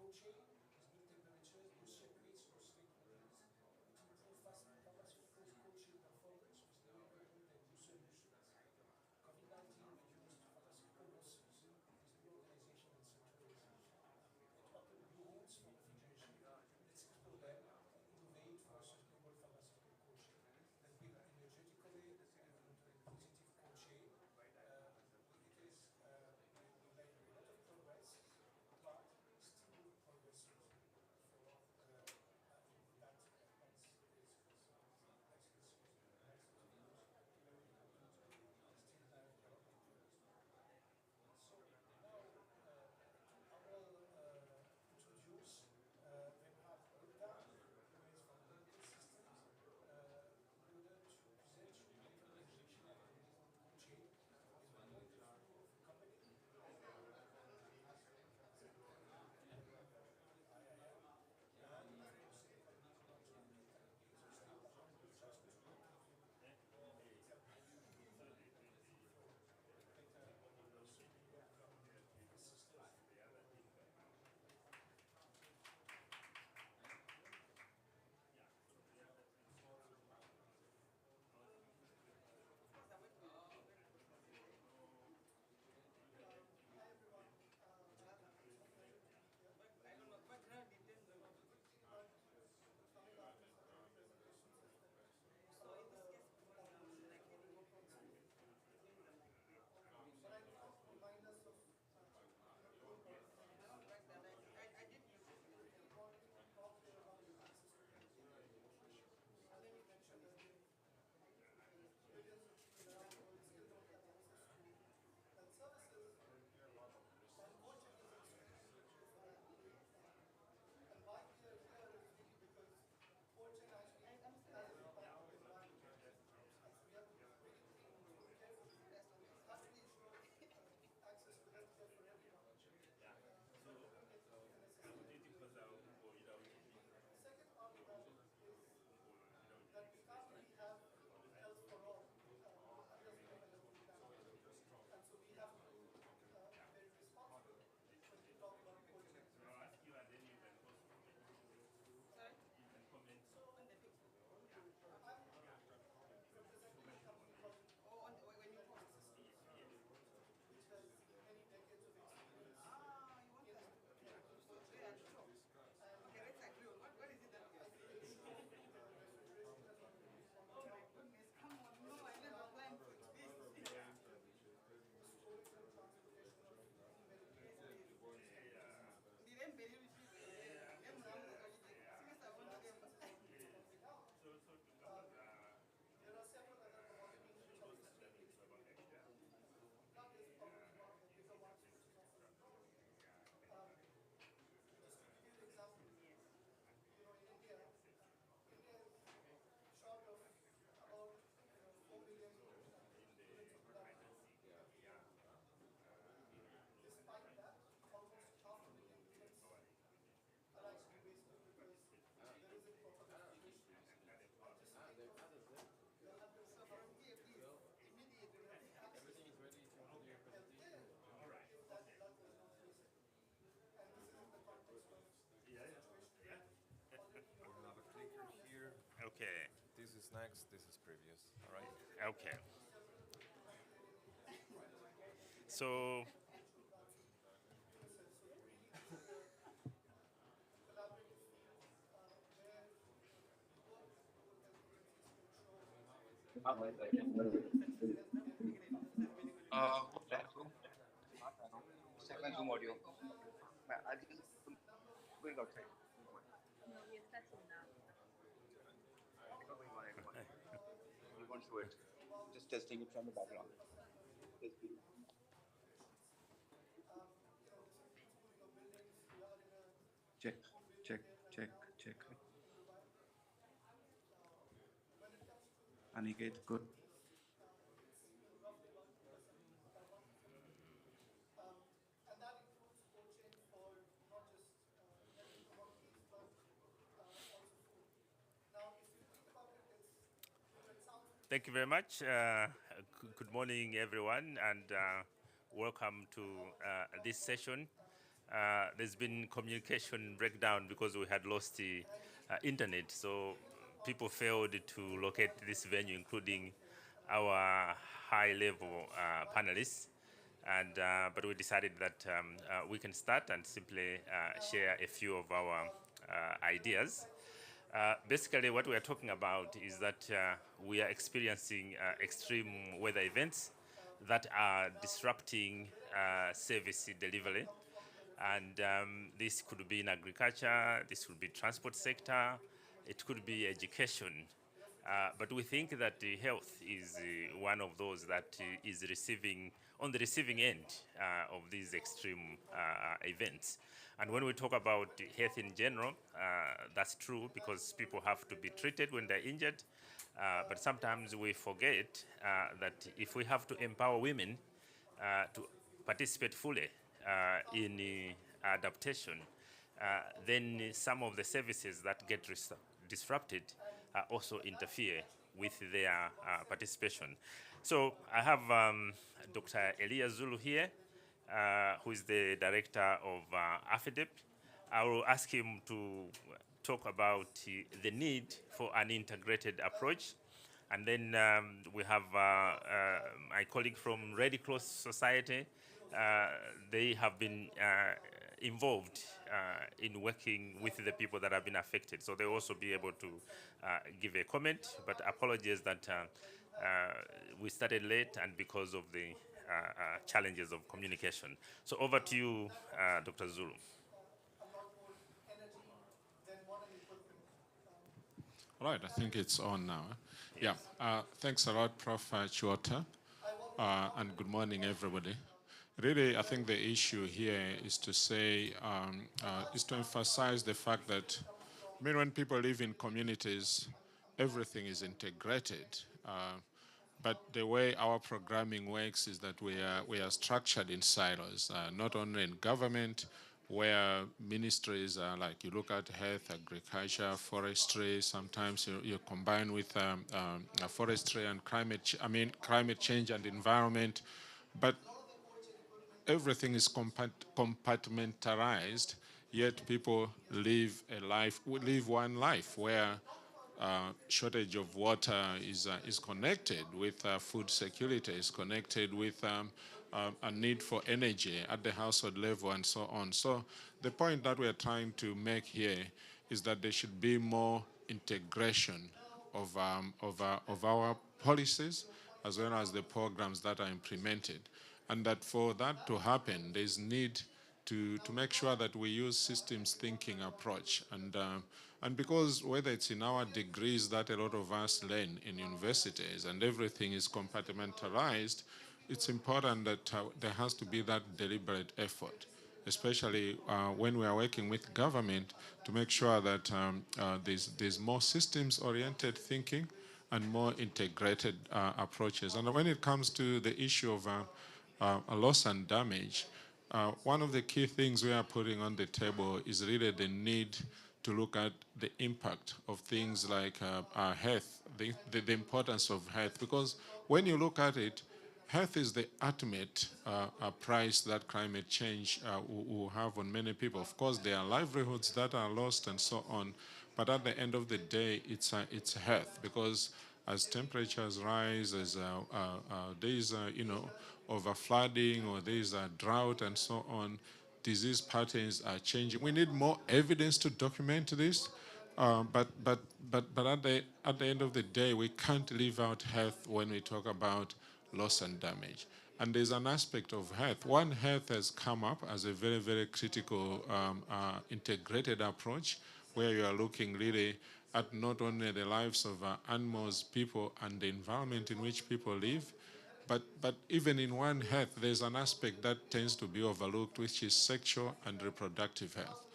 cold chain, because new temperatures, new separates, new stakeholders, to improve pharmaceuticals cold chain performance with development and new solutions. COVID-19 reduced pharmaceutical losses with reorganization and centralization. It opened new routes for integration. Let's explore them, innovate for sustainable pharmaceutical cold chain, and build energetically the positive cold chain. It is we made a lot of progress, but still progress for So now I will introduce Reinhard Gupta, who is from Medical Systems, in order to present you the implementation of the cold chain with the point of view of the company. Okay. This is next, this is previous, all right? Okay. So, Second Zoom audio. I just going outside. No, we are starting now. It's not going on anymore. You won't show it. Just testing it from the background. Check, check, check, check. Aniket, good. And that includes cold chain for not just healthy commodities, but also food. Now, if you think about it, it sounds. thank you very much. Good morning, everyone, and welcome to this session there's been communication breakdown because we had lost the internet. So people failed to locate this venue, including our high-level panelists. And but we decided that we can start and simply share a few of our ideas. Basically, what we are talking about is that we are experiencing extreme weather events that are disrupting service delivery. And this could be in agriculture, this could be transport sector, it could be education. But we think that the health is one of those that is receiving, on the receiving end of these extreme events. And when we talk about health in general, that's true because people have to be treated when they're injured. But sometimes we forget that if we have to empower women to participate fully in adaptation, then some of the services that get disrupted also interfere with their participation. So I have Dr. Elia Zulu here, who is the director of AFIDEP. I will ask him to talk about the need for an integrated approach. And then we have my colleague from Red Cross Society. They have been involved in working with the people that have been affected. So they'll also be able to give a comment, but apologies that we started late and because of the challenges of communication. So over to you, Dr. Zulu. All right, I think it's on now. Yes. Yeah, thanks a lot, Prof. Chiota, and good morning, everybody. Really, I think the issue here is to say, is to emphasize the fact that, I mean, when people live in communities, everything is integrated. But the way our programming works is that we are structured in silos, not only in government, where ministries are like, you look at health, agriculture, forestry, sometimes you combine with forestry and climate change and environment, but everything is compartmentalized, yet people live one life where shortage of water is connected with food security, is connected with a need for energy at the household level and so on. So the point that we are trying to make here is that there should be more integration of our policies as well as the programs that are implemented. And that for that to happen, there's need to make sure that we use systems thinking approach. And because whether it's in our degrees that a lot of us learn in universities and everything is compartmentalized, it's important that there has to be that deliberate effort, especially when we are working with government to make sure that there's more systems-oriented thinking and more integrated approaches. And when it comes to the issue of loss and damage, one of the key things we are putting on the table is really the need to look at the impact of things like health, the importance of health. Because when you look at it, health is the ultimate price that climate change will have on many people. Of course, there are livelihoods that are lost and so on, but at the end of the day, it's health. Because as temperatures rise, as days over flooding or there's a drought and so on, disease patterns are changing. We need more evidence to document this, but at the end of the day, we can't leave out health when we talk about loss and damage. And there's an aspect of health. One, health has come up as a very, very critical integrated approach where you are looking really at not only the lives of animals, people, and the environment in which people live, but even in one health, there's an aspect that tends to be overlooked, which is sexual and reproductive health,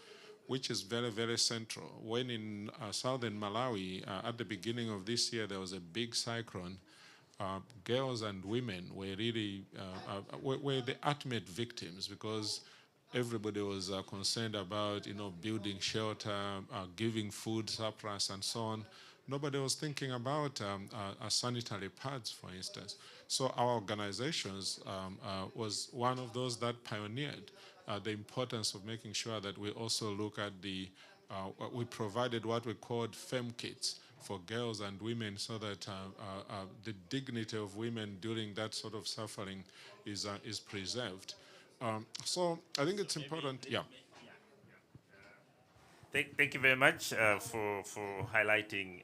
which is very, very central. When in southern Malawi, at the beginning of this year, there was a big cyclone, girls and women were really were the ultimate victims because everybody was concerned about building shelter, giving food surplus, and so on. Nobody was thinking about sanitary pads, for instance. So our organizations was one of those that pioneered the importance of making sure that we also look at we provided what we called fem kits for girls and women so that the dignity of women during that sort of suffering is preserved. So I think it's important, yeah. Thank you very much for highlighting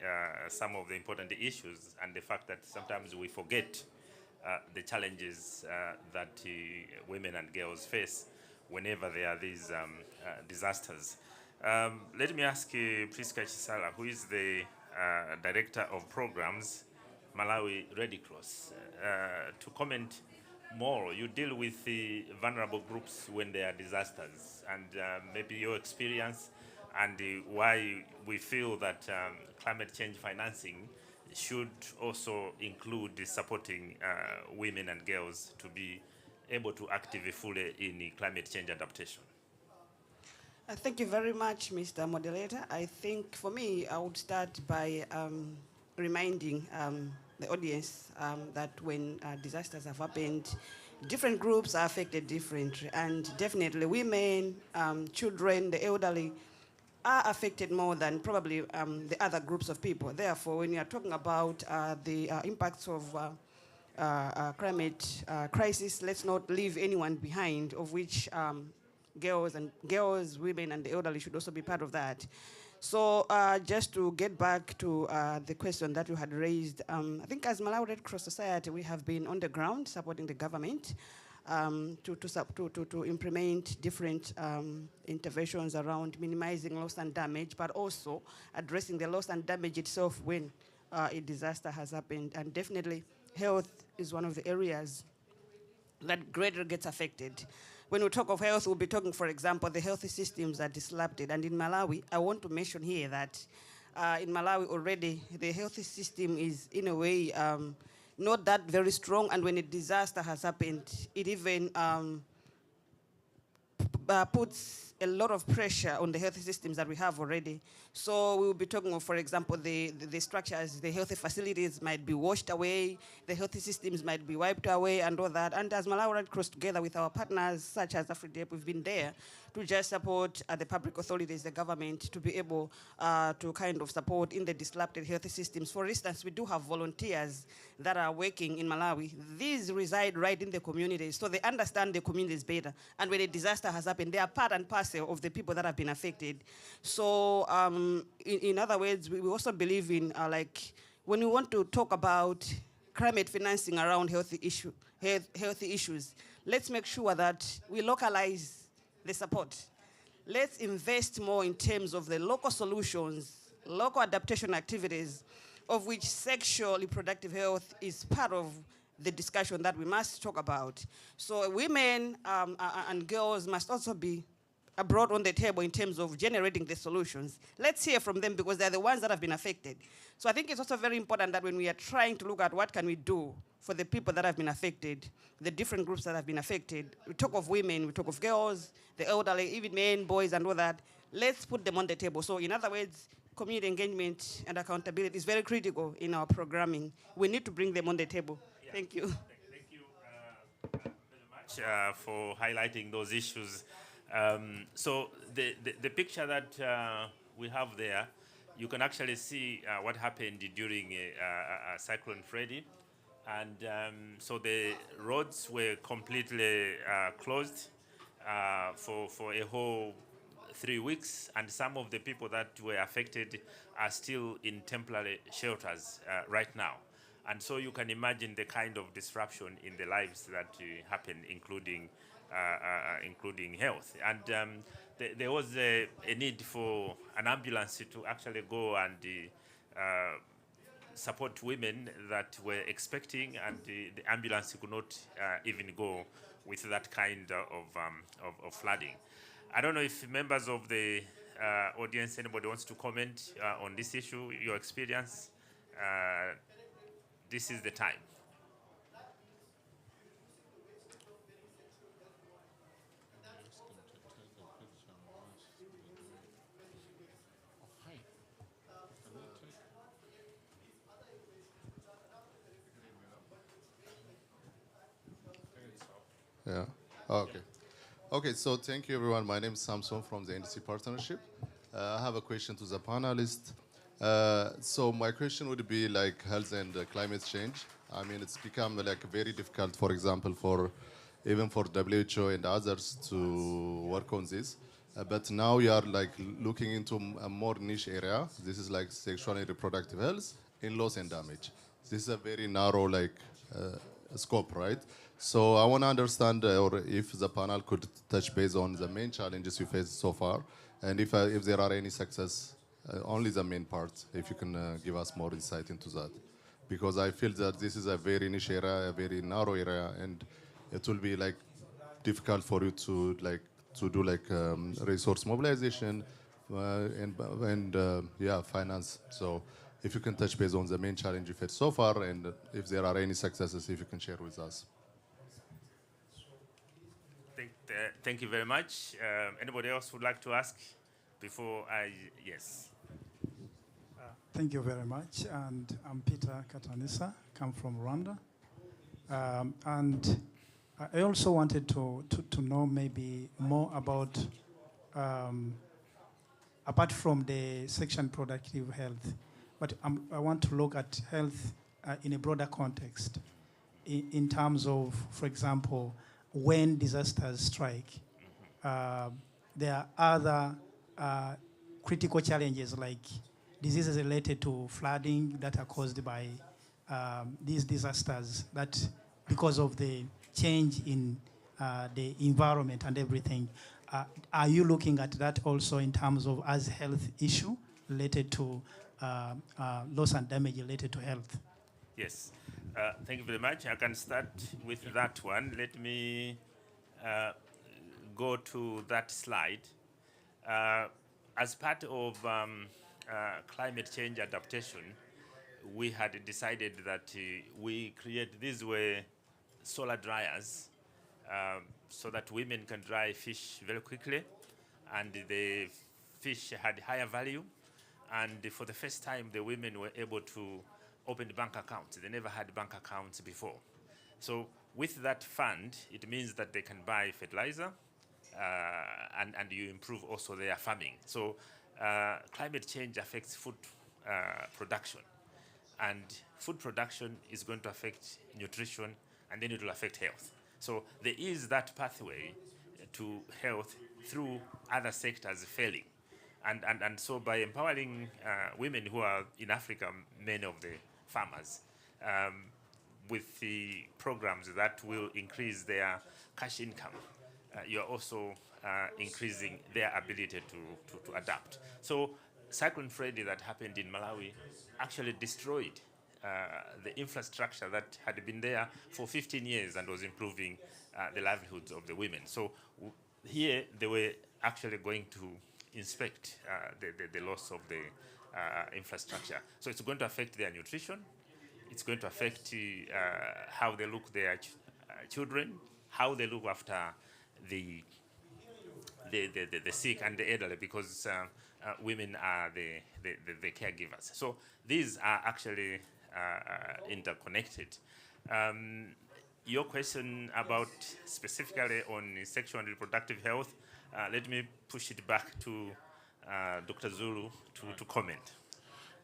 some of the important issues and the fact that sometimes we forget the challenges that women and girls face whenever there are these disasters. Let me ask Priska Chisala, who is the Director of Programs, Malawi Red Cross, to comment more. You deal with the vulnerable groups when there are disasters, and maybe your experience and why we feel that climate change financing should also include supporting women and girls to be able to actively fully in climate change adaptation. Thank you very much, Mr. Moderator. I think for me, I would start by reminding the audience that when disasters have happened, different groups are affected differently, and definitely women, children, the elderly are affected more than probably the other groups of people. Therefore, when you are talking about the impacts of climate crisis, let's not leave anyone behind, of which girls, women, and the elderly should also be part of that. So just to get back to the question that you had raised, I think as Malawi Red Cross Society, we have been on the ground supporting the government to implement different interventions around minimizing loss and damage, but also addressing the loss and damage itself when a disaster has happened. And definitely health is one of the areas that greatly gets affected. When we talk of health, we'll be talking, for example, the health systems are disrupted. And in Malawi, I want to mention here that in Malawi already, the health system is in a way not that very strong. And when a disaster has happened, it even puts a lot of pressure on the health systems that we have already. So we will be talking of, for example, the structures, the health facilities might be washed away, the health systems might be wiped away and all that. And as Malawi Red Cross, together with our partners such as AFIDEP, we've been there to just support the public authorities, the government, to be able to kind of support in the disrupted health systems. For instance, we do have volunteers that are working in Malawi. These reside right in the communities, so they understand the communities better. And when a disaster has happened, they are part and parcel of the people that have been affected. So in other words, we also believe in when we want to talk about climate financing around health issues, let's make sure that we localize the support. Let's invest more in terms of the local solutions, local adaptation activities, of which sexual reproductive health is part of the discussion that we must talk about. So women and girls must also be brought on the table in terms of generating the solutions. Let's hear from them because they're the ones that have been affected. So I think it's also very important that when we are trying to look at what can we do for the people that have been affected, the different groups that have been affected, we talk of women, we talk of girls, the elderly, even men, boys, and all that. Let's put them on the table. So in other words, community engagement and accountability is very critical in our programming. We need to bring them on the table. Yeah. Thank you. Thank you very much for highlighting those issues. So the picture that we have there, you can actually see what happened during Cyclone Freddy. And so the roads were completely closed for a whole 3 weeks, and some of the people that were affected are still in temporary shelters right now. And so you can imagine the kind of disruption in the lives that happen, including health. And there was a need for an ambulance to actually go and support women that were expecting, and the ambulance could not even go with that kind of flooding. I don't know if members of the audience, anybody wants to comment on this issue, your experience. This is the time. Yeah, okay. Okay, so thank you everyone. My name is Samson from the NDC Partnership. I have a question to the panelists. So my question would be like health and climate change. I mean, it's become like very difficult, for example, for even for WHO and others to work on this. But now we are like looking into a more niche area. This is like sexual and reproductive health in loss and damage. This is a very narrow like scope, right? So I want to understand, or if the panel could touch base on the main challenges you faced so far, and if there are any success, only the main part. If you can give us more insight into that, because I feel that this is a very niche area, a very narrow area, and it will be like difficult for you to do like resource mobilization and yeah, finance. So if you can touch base on the main challenge you faced so far, and if there are any successes, if you can share with us. Thank you very much. Anybody else would like to ask before I, yes. Thank you very much. And I'm Peter Katanisa, come from Rwanda. And I also wanted to know maybe more about, apart from the section productive health, but I want to look at health in a broader context in terms of, for example, when disasters strike. There are other critical challenges like diseases related to flooding that are caused by these disasters, that because of the change in the environment and everything. Are you looking at that also in terms of as health issue related to loss and damage related to health? Yes, thank you very much. I can start with that one. Let me go to that slide. As part of climate change adaptation, we had decided that we create, these were solar dryers, so that women can dry fish very quickly, and the fish had higher value. And for the first time, the women were able to open bank accounts. They never had bank accounts before. So with that fund, it means that they can buy fertilizer, and you improve also their farming. So climate change affects food production. And food production is going to affect nutrition, and then it will affect health. So there is that pathway to health through other sectors failing. And so by empowering women who are in Africa, many of the farmers, with the programs that will increase their cash income, you're also increasing their ability to adapt. So Cyclone Freddy that happened in Malawi actually destroyed the infrastructure that had been there for 15 years and was improving the livelihoods of the women. So here they were actually going to inspect the loss of the infrastructure. So it's going to affect their nutrition. It's going to affect how they look their children, how they look after the sick and the elderly, because women are the caregivers. So these are actually interconnected. Your question about specifically on sexual and reproductive health, let me push it back to Dr. Zulu to comment.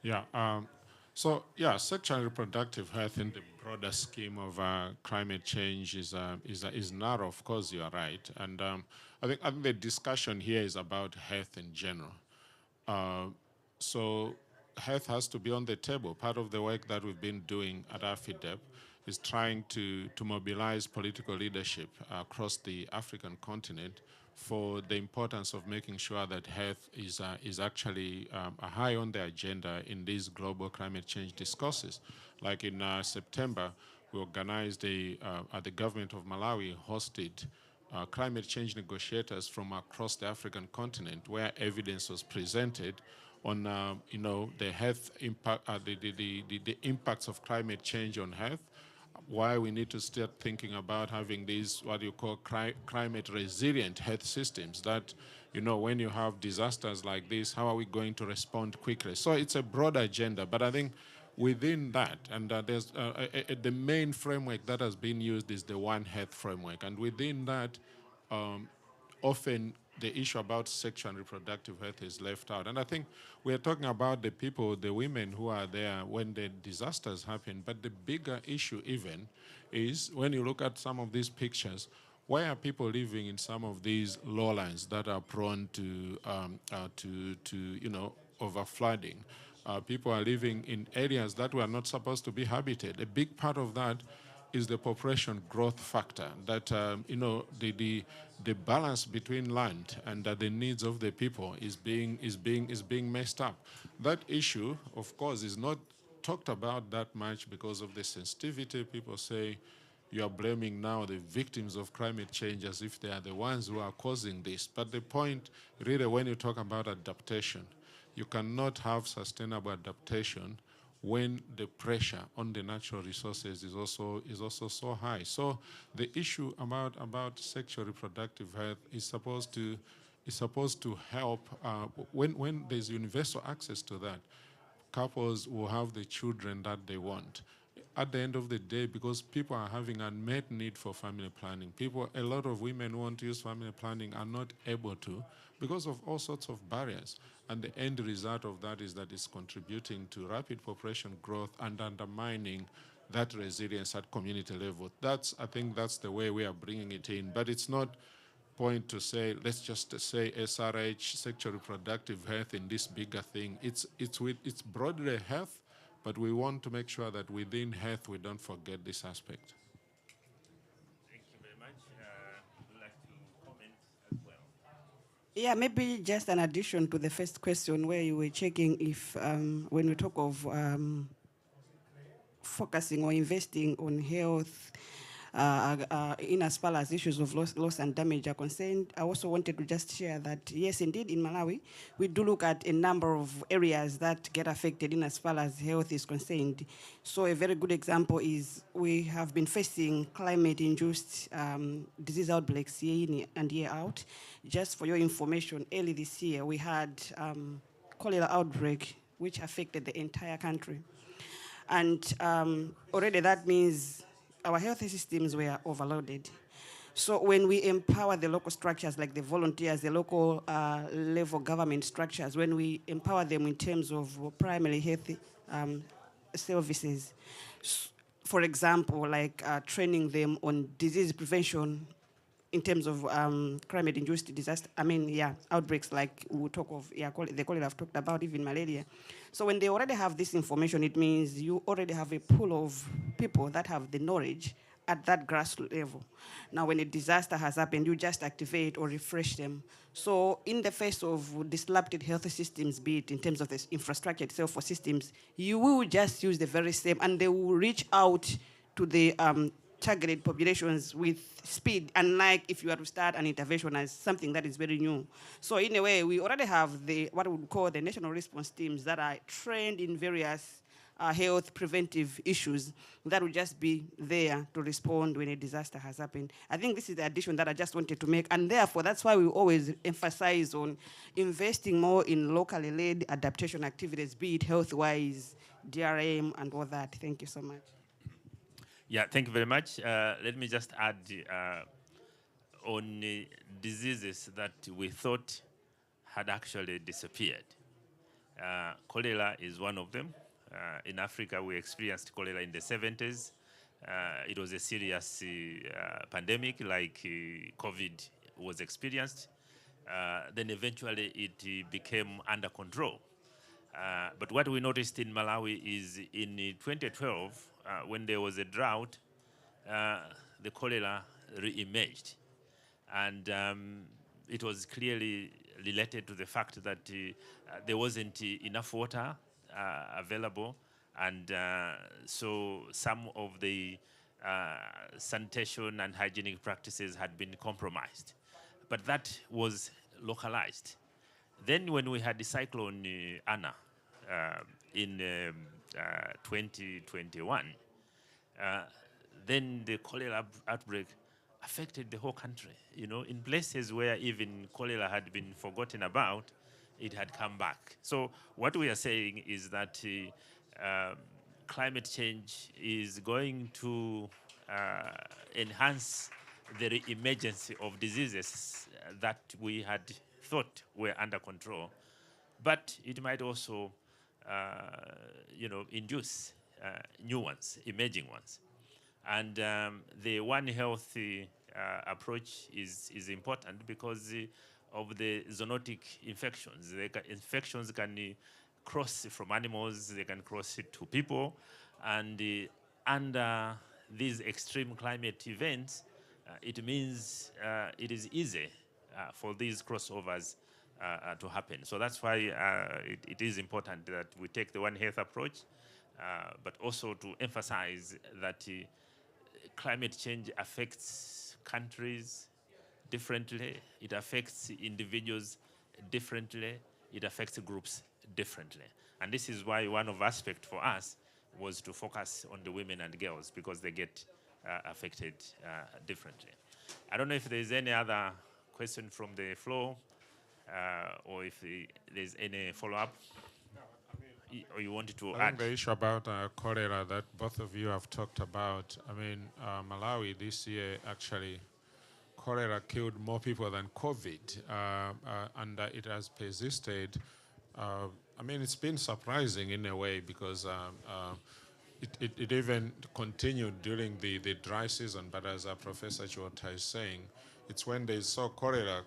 Yeah. So yeah, sexual and reproductive health in the broader scheme of climate change is narrow. Of course, you are right, and I think the discussion here is about health in general. So health has to be on the table. Part of the work that we've been doing at AFIDEP is trying to mobilize political leadership across the African continent for the importance of making sure that health is actually high on the agenda in these global climate change discourses. Like in September, we organized the government of Malawi hosted climate change negotiators from across the African continent, where evidence was presented on the health impact, the impacts of climate change on health, why we need to start thinking about having these, what you call climate resilient health systems, that, when you have disasters like this, how are we going to respond quickly? So it's a broad agenda, but I think within that, and there's the main framework that has been used is the One Health framework, and within that, often the issue about sexual and reproductive health is left out. And I think we're talking about the people, the women who are there when the disasters happen, but the bigger issue even is when you look at some of these pictures, why are people living in some of these lowlands that are prone to over flooding? People are living in areas that were not supposed to be habited. A big part of that is the population growth factor. That the balance between land and the needs of the people is being messed up. That issue, of course, is not talked about that much because of the sensitivity. People say, you are blaming now the victims of climate change as if they are the ones who are causing this. But the point, really, when you talk about adaptation, you cannot have sustainable adaptation when the pressure on the natural resources is also so high. So the issue about sexual reproductive health is supposed to help when there's universal access to that. Couples will have the children that they want. At the end of the day, because people are having unmet need for family planning, a lot of women who want to use family planning are not able to because of all sorts of barriers. And the end result of that is that it's contributing to rapid population growth and undermining that resilience at community level. I think that's the way we are bringing it in. But it's not point to say, let's just say SRH, sexual reproductive health in this bigger thing. It's broadly health, but we want to make sure that within health we don't forget this aspect. Thank you very much. Would you like to comment as well? Yeah, maybe just an addition to the first question where you were checking if when we talk of focusing or investing on health in as far as issues of loss and damage are concerned, I also wanted to just share that, yes, indeed, in Malawi, we do look at a number of areas that get affected in as far as health is concerned. So a very good example is we have been facing climate-induced disease outbreaks year in and year out. Just for your information, early this year, we had cholera outbreak, which affected the entire country. And already that means our health systems were overloaded. So when we empower the local structures like the volunteers, the local level government structures, when we empower them in terms of primary health services, for example, like training them on disease prevention in terms of climate-induced disaster, outbreaks like we talk of, the cholera I've talked about, even malaria. So when they already have this information, it means you already have a pool of people that have the knowledge at that grassroots level. Now, when a disaster has happened, you just activate or refresh them. So in the face of disrupted health systems, be it in terms of the infrastructure itself for systems, you will just use the very same, and they will reach out to the targeted populations with speed, unlike if you were to start an intervention as something that is very new. So in a way, we already have what we would call the national response teams that are trained in various health preventive issues that will just be there to respond when a disaster has happened. I think this is the addition that I just wanted to make, and therefore that's why we always emphasize on investing more in locally led adaptation activities, be it health-wise, DRM, and all that. Thank you so much. Yeah, thank you very much. Let me just add on diseases that we thought had actually disappeared. Cholera is one of them. In Africa, we experienced cholera in the 70s. It was a serious pandemic like COVID was experienced. Then eventually it became under control. But what we noticed in Malawi is in 2012, when there was a drought, the cholera re-emerged. And it was clearly related to the fact that there wasn't enough water available. And so some of the sanitation and hygienic practices had been compromised. But that was localized. Then when we had the cyclone Anna in 2021, then the cholera outbreak affected the whole country. You know, in places where even cholera had been forgotten about, it had come back. So what we are saying is that climate change is going to enhance the re-emergence of diseases that we had thought were under control, but it might also, induce new ones, emerging ones. And the One Health approach is important because of the zoonotic infections. Infections can cross from animals, they can cross it to people, and under these extreme climate events, it means it is easy for these crossovers to happen. So that's why it is important that we take the One Health approach, but also to emphasize that climate change affects countries differently, it affects individuals differently, it affects groups differently. And this is why one of aspects for us was to focus on the women and girls because they get affected differently. I don't know if there's any other question from the floor or if there's any follow-up. Or you wanted to I add? think the issue about cholera that both of you have talked about, Malawi this year actually, cholera killed more people than COVID, and it has persisted. It's been surprising in a way because it even continued during the dry season, but as Professor Chota is saying, it's when they saw cholera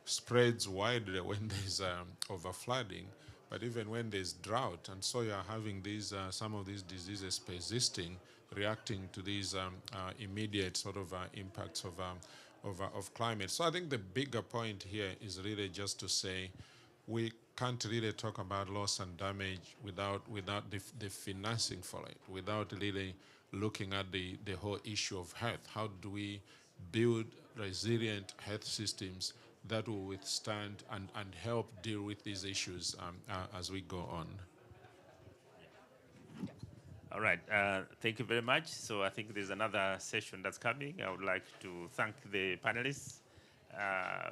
spreads widely when there's overflooding, but even when there's drought, and so you're having these some of these diseases persisting, reacting to these immediate sort of impacts of climate. So I think the bigger point here is really just to say we can't really talk about loss and damage without the financing for it, without really looking at the whole issue of health. How do we build resilient health systems that will withstand and help deal with these issues as we go on? All right, thank you very much. So I think there's another session that's coming. I would like to thank the panelists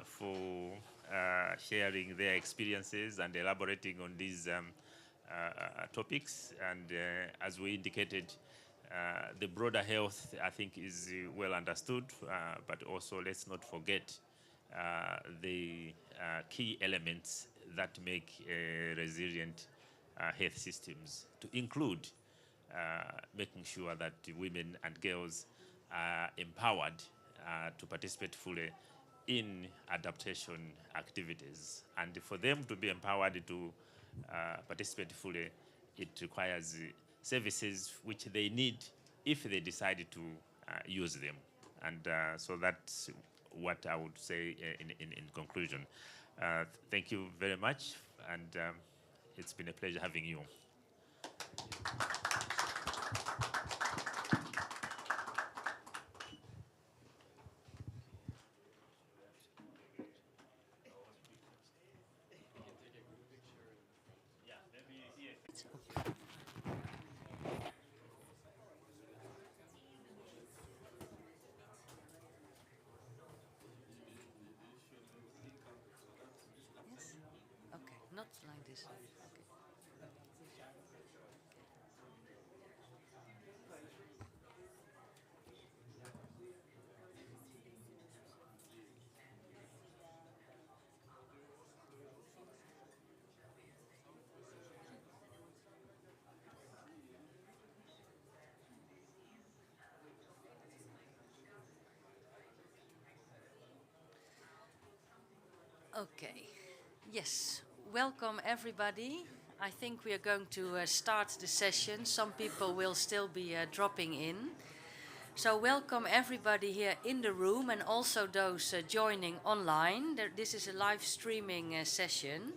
for sharing their experiences and elaborating on these topics. And as we indicated, the broader health, I think, is well understood, but also let's not forget the key elements that make resilient health systems, to include making sure that women and girls are empowered to participate fully in adaptation activities. And for them to be empowered to participate fully, it requires services which they need if they decide to use them. And so that's what I would say in conclusion. Thank you very much, and it's been a pleasure having you. Okay, not like this. Okay. Okay, yes, welcome everybody. I think we are going to start the session. Some people will still be dropping in. So welcome everybody here in the room and also those joining online. This is a live streaming session.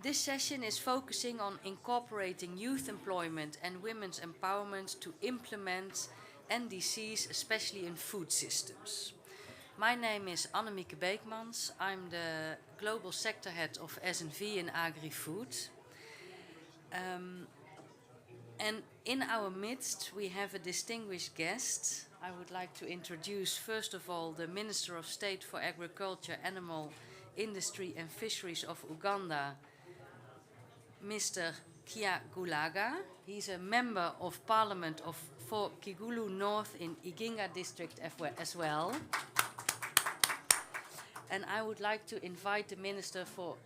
This session is focusing on incorporating youth employment and women's empowerment to implement NDCs, especially in food systems. My name is Annemieke Beekmans. I'm the Global Sector Head of S&V in Agri-Food. And in our midst, we have a distinguished guest. I would like to introduce, first of all, the Minister of State for Agriculture, Animal Industry and Fisheries of Uganda, Mr. Kyagulanyi. He's a member of Parliament for Kigulu North in Iginga district as well. And I would like to invite the Minister for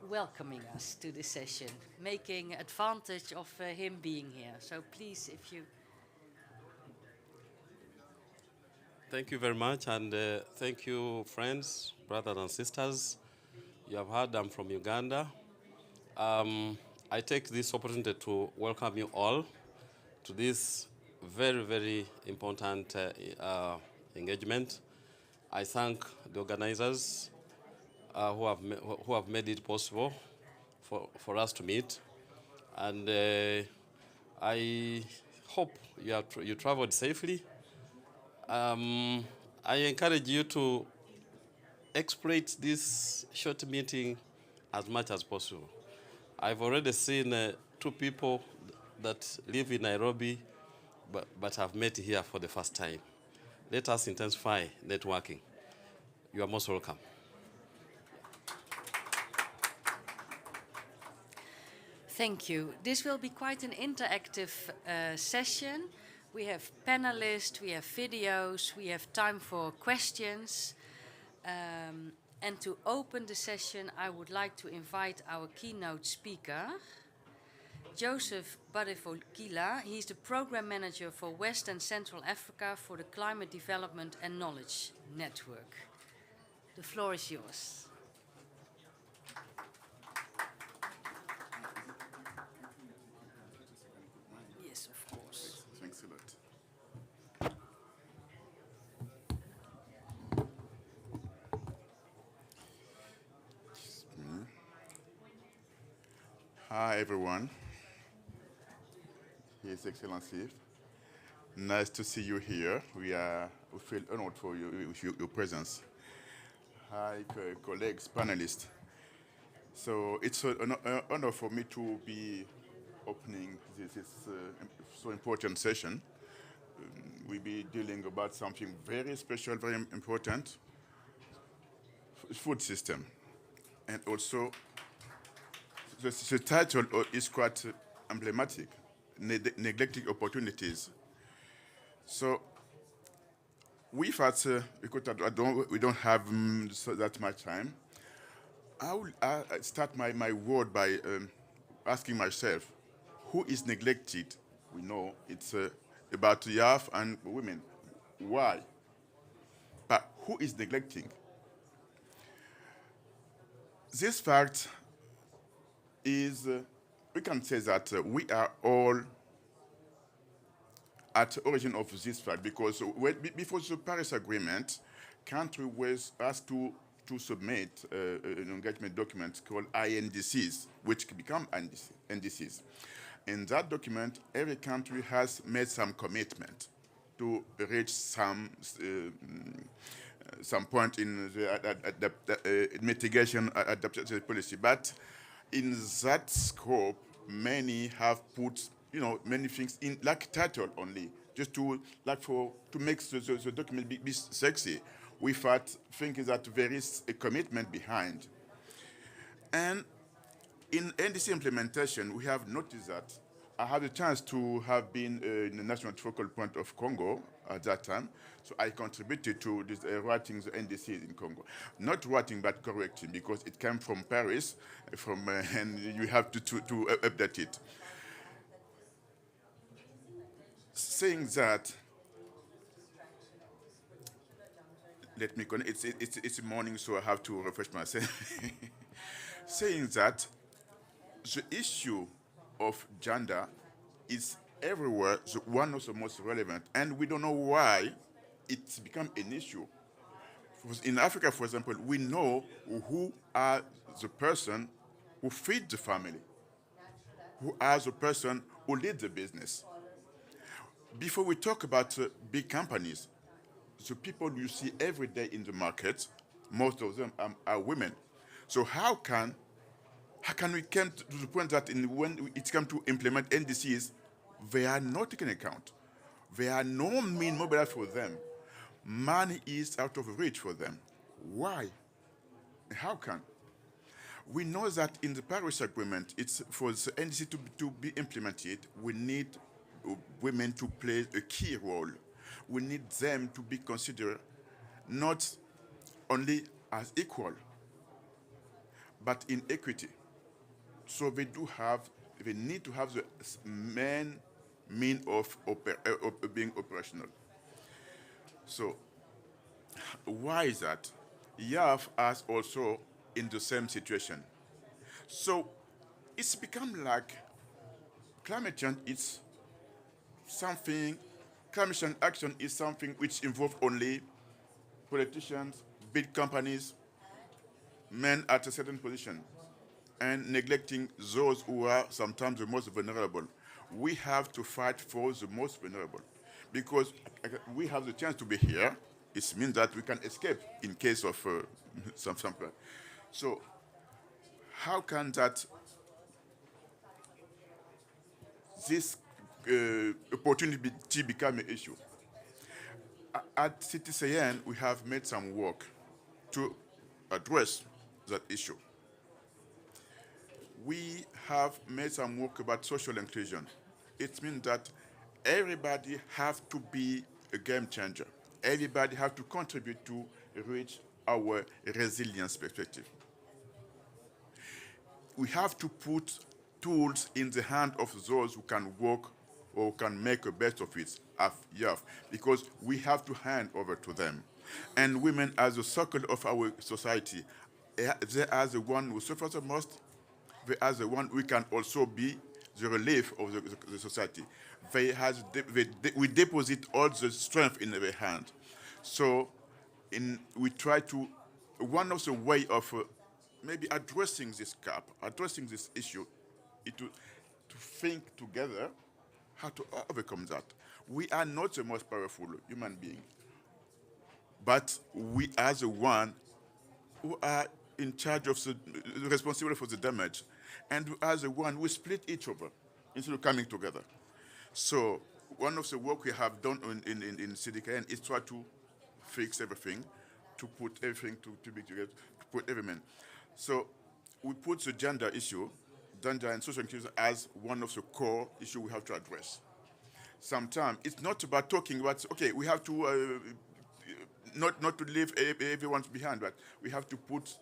welcoming us to this session, making advantage of him being here. So please, if you... Thank you very much, and thank you, friends, brothers and sisters. You have heard I'm from Uganda. I take this opportunity to welcome you all to this very, very important engagement. I thank the organizers who have made it possible for us to meet. And I hope you traveled safely. I encourage you to exploit this short meeting as much as possible. I've already seen 2 people that live in Nairobi but have met here for the first time. Let us intensify networking. You are most welcome. Thank you. This will be quite an interactive session. We have panelists, we have videos, we have time for questions. And to open the session, I would like to invite our keynote speaker, Joseph Badevokila. He's the Program Manager for West and Central Africa for the Climate Development and Knowledge Network. The floor is yours. Yes, of course. Thanks a lot. Hi, everyone. His Excellency. Nice to see you here. We feel honored for your presence. Hi, colleagues, panelists. So it's an honor for me to be opening this so important session. We'll be dealing about something very special, very important, food system. And also, the title is quite emblematic, neglecting opportunities. So we thought, because we don't have that much time, I will start my word by asking myself, who is neglected? We know it's about youth and women. Why? But who is neglecting? This fact is, we can say that we are all at the origin of this fact, because before the Paris Agreement, country was asked to submit an engagement document called INDCs, which become NDCs. In that document, every country has made some commitment to reach some point in the mitigation adaptation policy. But in that scope, many have put many things in like title only, just to make the document be sexy, without thinking that there is a commitment behind. And in NDC implementation, we have noticed that. I had a chance to have been in the National Focal Point of Congo at that time, so I contributed to this, writing the NDC in Congo. Not writing, but correcting, because it came from Paris, and you have to update it. Saying that, let me connect. It's morning, so I have to refresh myself. Saying that the issue of gender is everywhere, one of the most relevant, and we don't know why it's become an issue. In Africa, for example, we know who are the person who feed the family, who are the person who lead the business. Before we talk about big companies, the people you see every day in the market, most of them are women. So how can we come to the point that when it comes to implement NDCs, they are not taken account? There are no means mobilized for them. Money is out of reach for them. Why? How can? We know that in the Paris Agreement, it's for the NDC to be implemented, we need women to play a key role. We need them to be considered not only as equal, but in equity. So they need to have the main mean of being operational. So why is that? YAF is also in the same situation. So it's become like climate change is something, climate change action is something which involves only politicians, big companies, men at a certain position, and neglecting those who are sometimes the most vulnerable. We have to fight for the most vulnerable because we have the chance to be here. It means that we can escape in case of some. So how can this opportunity become an issue? At CTCN, we have made some work to address that issue. We have made some work about social inclusion. It means that everybody has to be a game changer. Everybody has to contribute to reach our resilience perspective. We have to put tools in the hand of those who can work or can make the best of it, because we have to hand over to them. And women as the circle of our society, they are the one who suffer the most. They are the one we can also be the relief of the society. We deposit all the strength in their hand. So we try to, one of the way of maybe addressing this gap, addressing this issue, is to think together how to overcome that. We are not the most powerful human being, but we are the one who are in charge of responsible for the damage, and we are the one who split each other instead of coming together. So one of the work we have done in CDKN is try to fix everything, to put everything to be together, to put every man. So we put the gender issue, gender and social inclusion, as one of the core issues we have to address. Sometimes it's not about talking about, okay, we have to not to leave everyone behind, but we have to put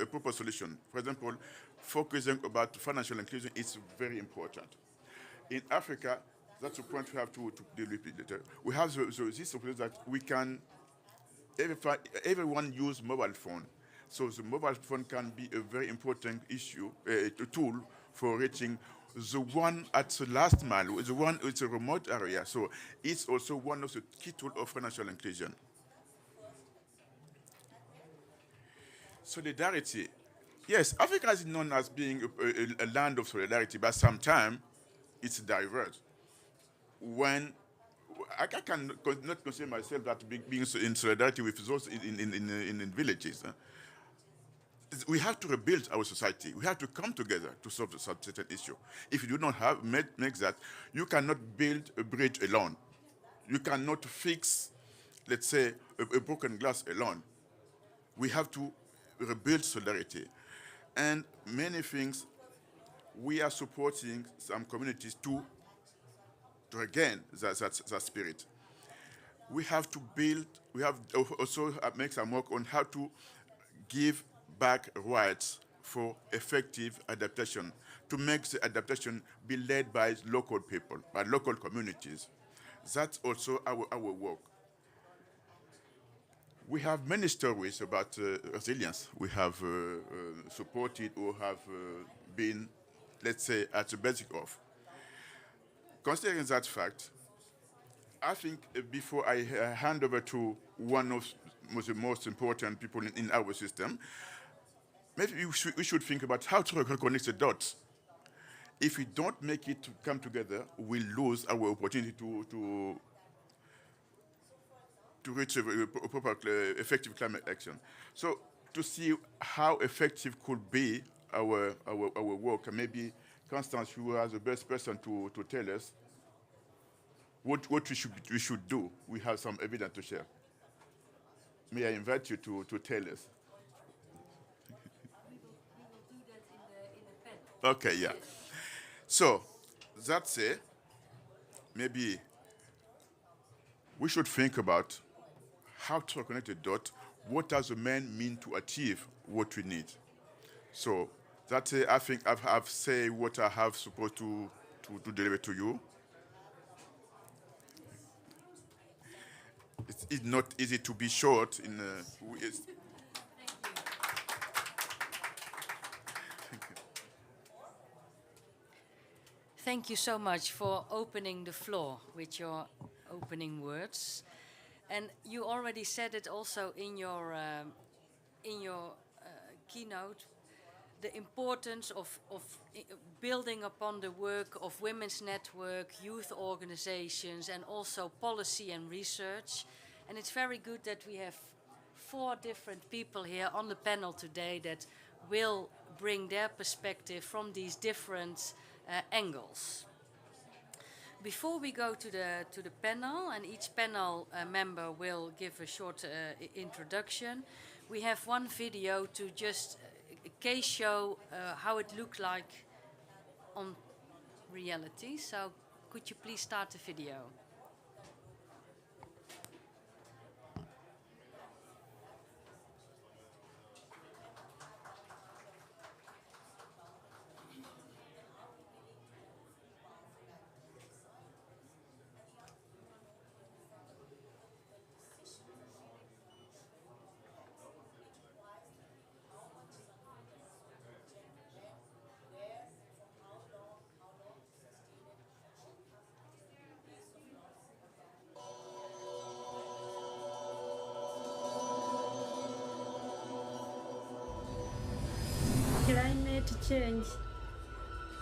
a proper solution. For example, focusing about financial inclusion is very important. In Africa, that's a point we have to deal with later. We have this approach that we can, everyone use mobile phone. So the mobile phone can be a very important issue, a tool for reaching the one at the last mile, the one with a remote area. So it's also one of the key tools of financial inclusion. Solidarity. Yes, Africa is known as being a land of solidarity, but sometimes it's diverse. When I can not consider myself that being in solidarity with those in villages. We have to rebuild our society. We have to come together to solve a certain issue. If you do not make that, you cannot build a bridge alone. You cannot fix, let's say, a broken glass alone. We have to rebuild solidarity. And many things, we are supporting some communities to regain that spirit. We have to build, we have also make some work on how to give back rights for effective adaptation, to make the adaptation be led by local people, by local communities. That's also our work. We have many stories about resilience. We have supported or have been, let's say, at the basic of. Considering that fact, I think before I hand over to one of the most important people in our system, maybe we should think about how to connect the dots. If we don't make it come together, we lose our opportunity to reach a proper, effective climate action. So to see how effective could be our work, and maybe Constance, you are the best person to tell us what we should do. We have some evidence to share. May I invite you to tell us? We will do that in the panel. Okay, yeah. So that's it. maybe we should think about how to connect the dot. What does the man mean to achieve what we need? So that I think I've said what I have supposed to deliver to you. It's not easy to be short in. Thank you so much for opening the floor with your opening words. And you already said it also in your keynote, the importance of building upon the work of Women's Network, youth organizations, and also policy and research. And it's very good that we have 4 different people here on the panel today that will bring their perspective from these different angles. Before we go to the panel, and each panel member will give a short introduction, we have one video to just case show how it looked like on reality. So could you please start the video? Climate change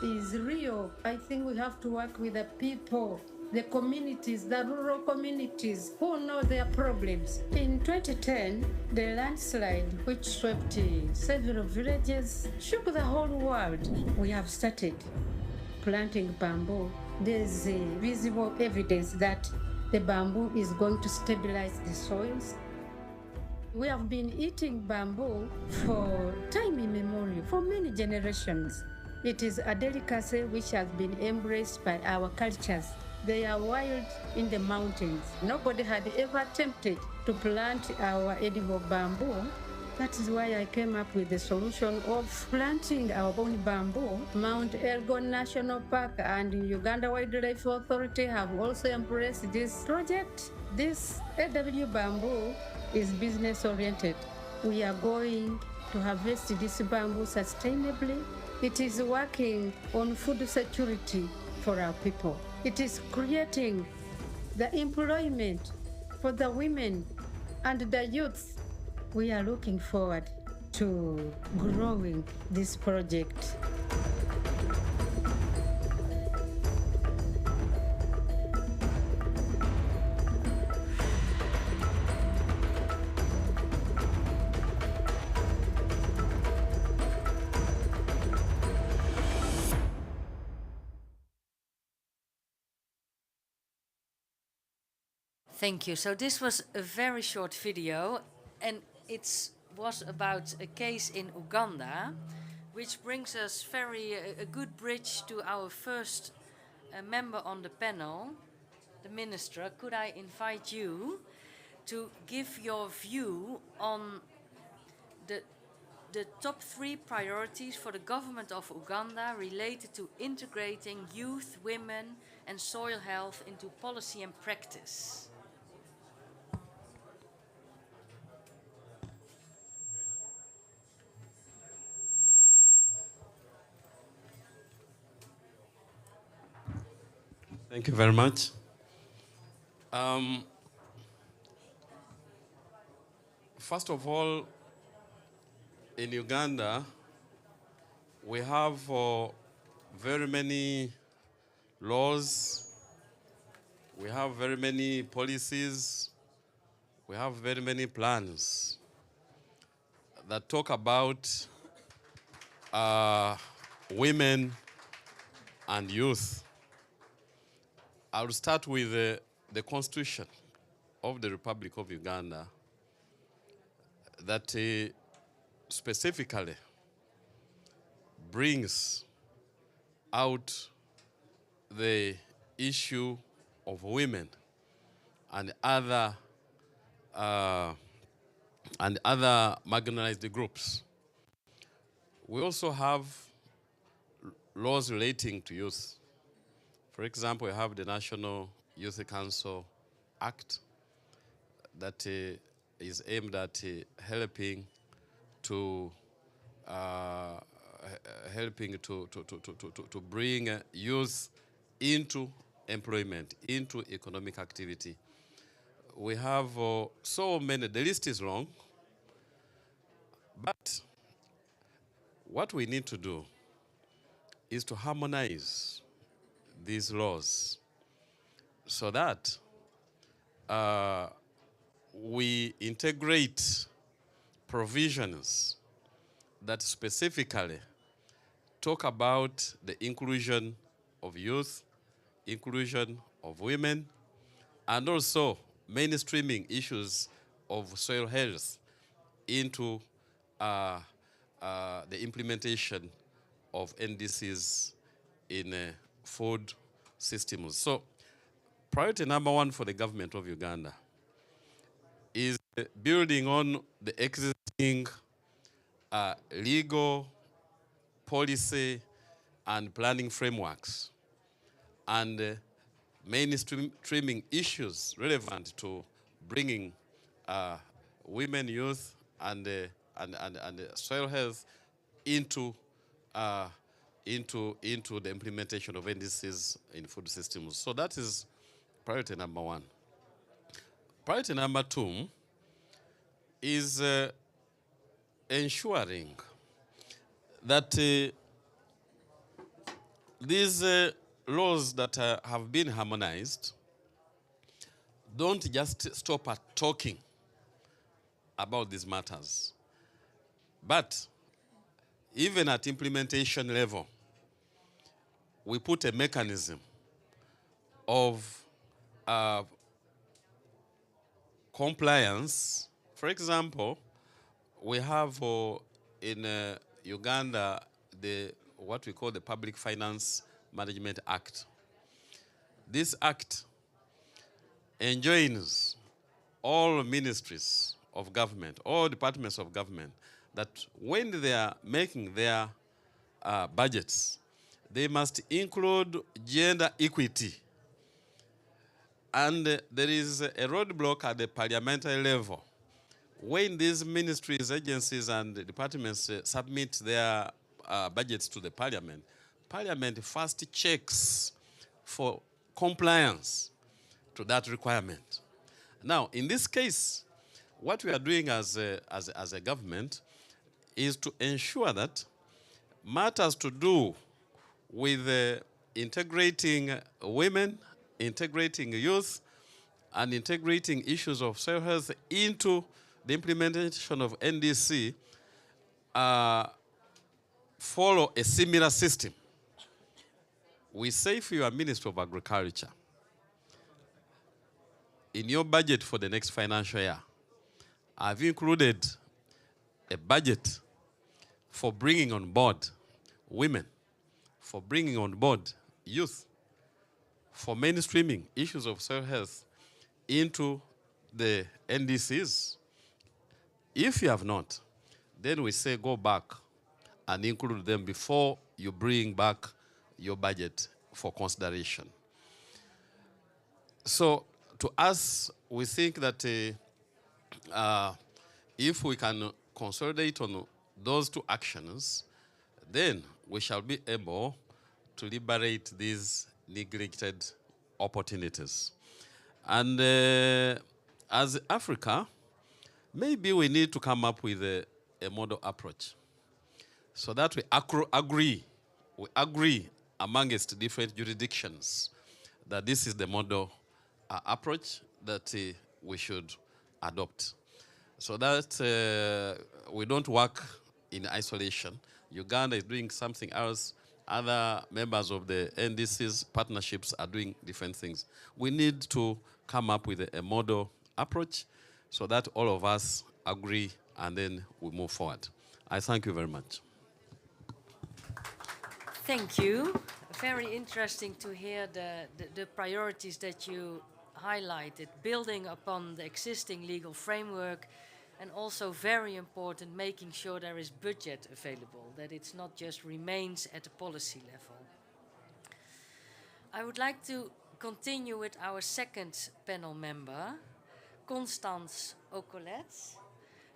is real. I think we have to work with the people, the communities, the rural communities who know their problems. In 2010, the landslide which swept several villages shook the whole world. We have started planting bamboo. There's visible evidence that the bamboo is going to stabilize the soils. We have been eating bamboo for time immemorial, for many generations. It is a delicacy which has been embraced by our cultures. They are wild in the mountains. Nobody had ever attempted to plant our edible bamboo. That is why I came up with the solution of planting our own bamboo. Mount Elgon National Park and Uganda Wildlife Authority have also embraced this project. This AW bamboo is business oriented. We are going to harvest this bamboo sustainably. It is working on food security for our people. It is creating the employment for the women and the youth. We are looking forward to growing this project. Thank you. So this was a very short video, and it was about a case in Uganda, which brings us a good bridge to our first member on the panel, the minister. Could I invite you to give your view on the top 3 priorities for the government of Uganda related to integrating youth, women, and soil health into policy and practice? Thank you very much. First of all, in Uganda, we have very many laws, we have very many policies, we have very many plans that talk about women and youth. I'll start with the Constitution of the Republic of Uganda that specifically brings out the issue of women and other marginalized groups. We also have laws relating to youth. For example, we have the National Youth Council Act that is aimed at helping to bring youth into employment, into economic activity. We have so many, the list is long, but what we need to do is to harmonize these laws so that we integrate provisions that specifically talk about the inclusion of youth, inclusion of women, and also mainstreaming issues of soil health into the implementation of NDCs in food systems. So priority number one for the government of Uganda is building on the existing legal, policy, and planning frameworks, and mainstreaming issues relevant to bringing women, youth, and soil health into the implementation of NDCs in food systems. So that is priority number one. Priority number two is ensuring that these laws that have been harmonized don't just stop at talking about these matters, but even at implementation level, we put a mechanism of compliance. For example, we have in Uganda what we call the Public Finance Management Act. This act enjoins all ministries of government, all departments of government, that when they are making their budgets, they must include gender equity. And there is a roadblock at the parliamentary level. When these ministries, agencies, and departments submit their budgets to the parliament, parliament first checks for compliance to that requirement. Now, in this case, what we are doing as a government is to ensure that matters to do with integrating women, integrating youth, and integrating issues of soil health into the implementation of NDC follow a similar system. We say for your Ministry of Agriculture, in your budget for the next financial year, I've included a budget for bringing on board women, for bringing on board youth, for mainstreaming issues of soil health into the NDCs. If you have not, then we say go back and include them before you bring back your budget for consideration. So to us, we think that if we can consolidate on those two actions, then we shall be able to liberate these neglected opportunities. And as Africa, maybe we need to come up with a model approach so that we agree amongst different jurisdictions that this is the model approach that we should adopt, so that we don't work in isolation. Uganda is doing something else. Other members of the NDC's partnerships are doing different things. We need to come up with a model approach so that all of us agree and then we move forward. I thank you very much. Thank you very interesting to hear the priorities that you highlighted, building upon the existing legal framework, and also very important, making sure there is budget available, that it's not just remains at the policy level. I would like to continue with our second panel member, Constance Okolet,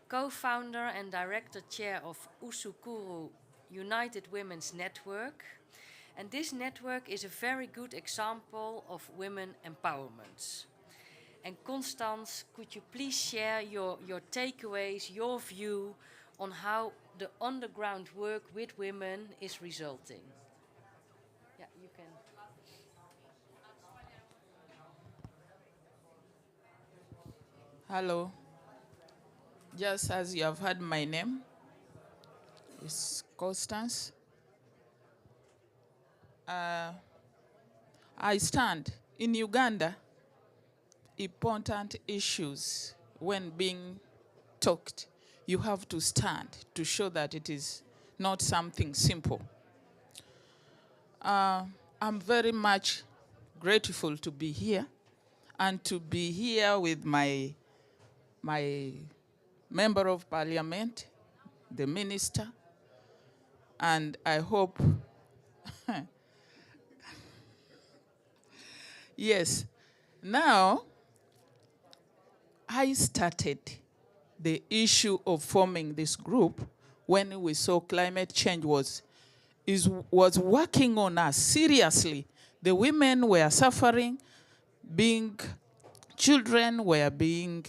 co-founder and director chair of Usukuru United Women's Network. And this network is a very good example of women empowerment. And Constance, could you please share your takeaways, your view on how the underground work with women is resulting? Yeah, you can. Hello. Just as you have heard my name, it's Constance. I stand in Uganda. Important issues when being talked, you have to stand to show that it is not something simple. I'm very much grateful to be here and to be here with my member of parliament, the minister, and I hope, yes, now I started the issue of forming this group when we saw climate change was working on us seriously. The women were suffering, children were being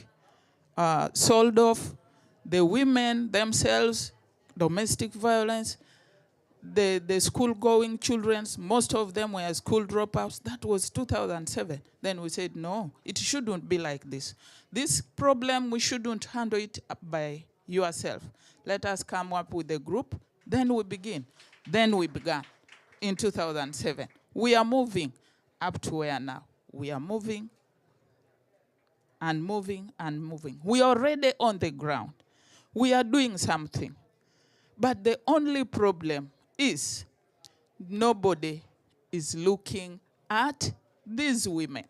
sold off, the women themselves, domestic violence, the school-going children, most of them were school dropouts. That was 2007. Then we said, no, it shouldn't be like this. This problem, we shouldn't handle it by yourself. Let us come up with a group, then we begin. Then we began in 2007. We are moving up to where now? We are moving and moving and moving. We are already on the ground. We are doing something. But the only problem is nobody is looking at these women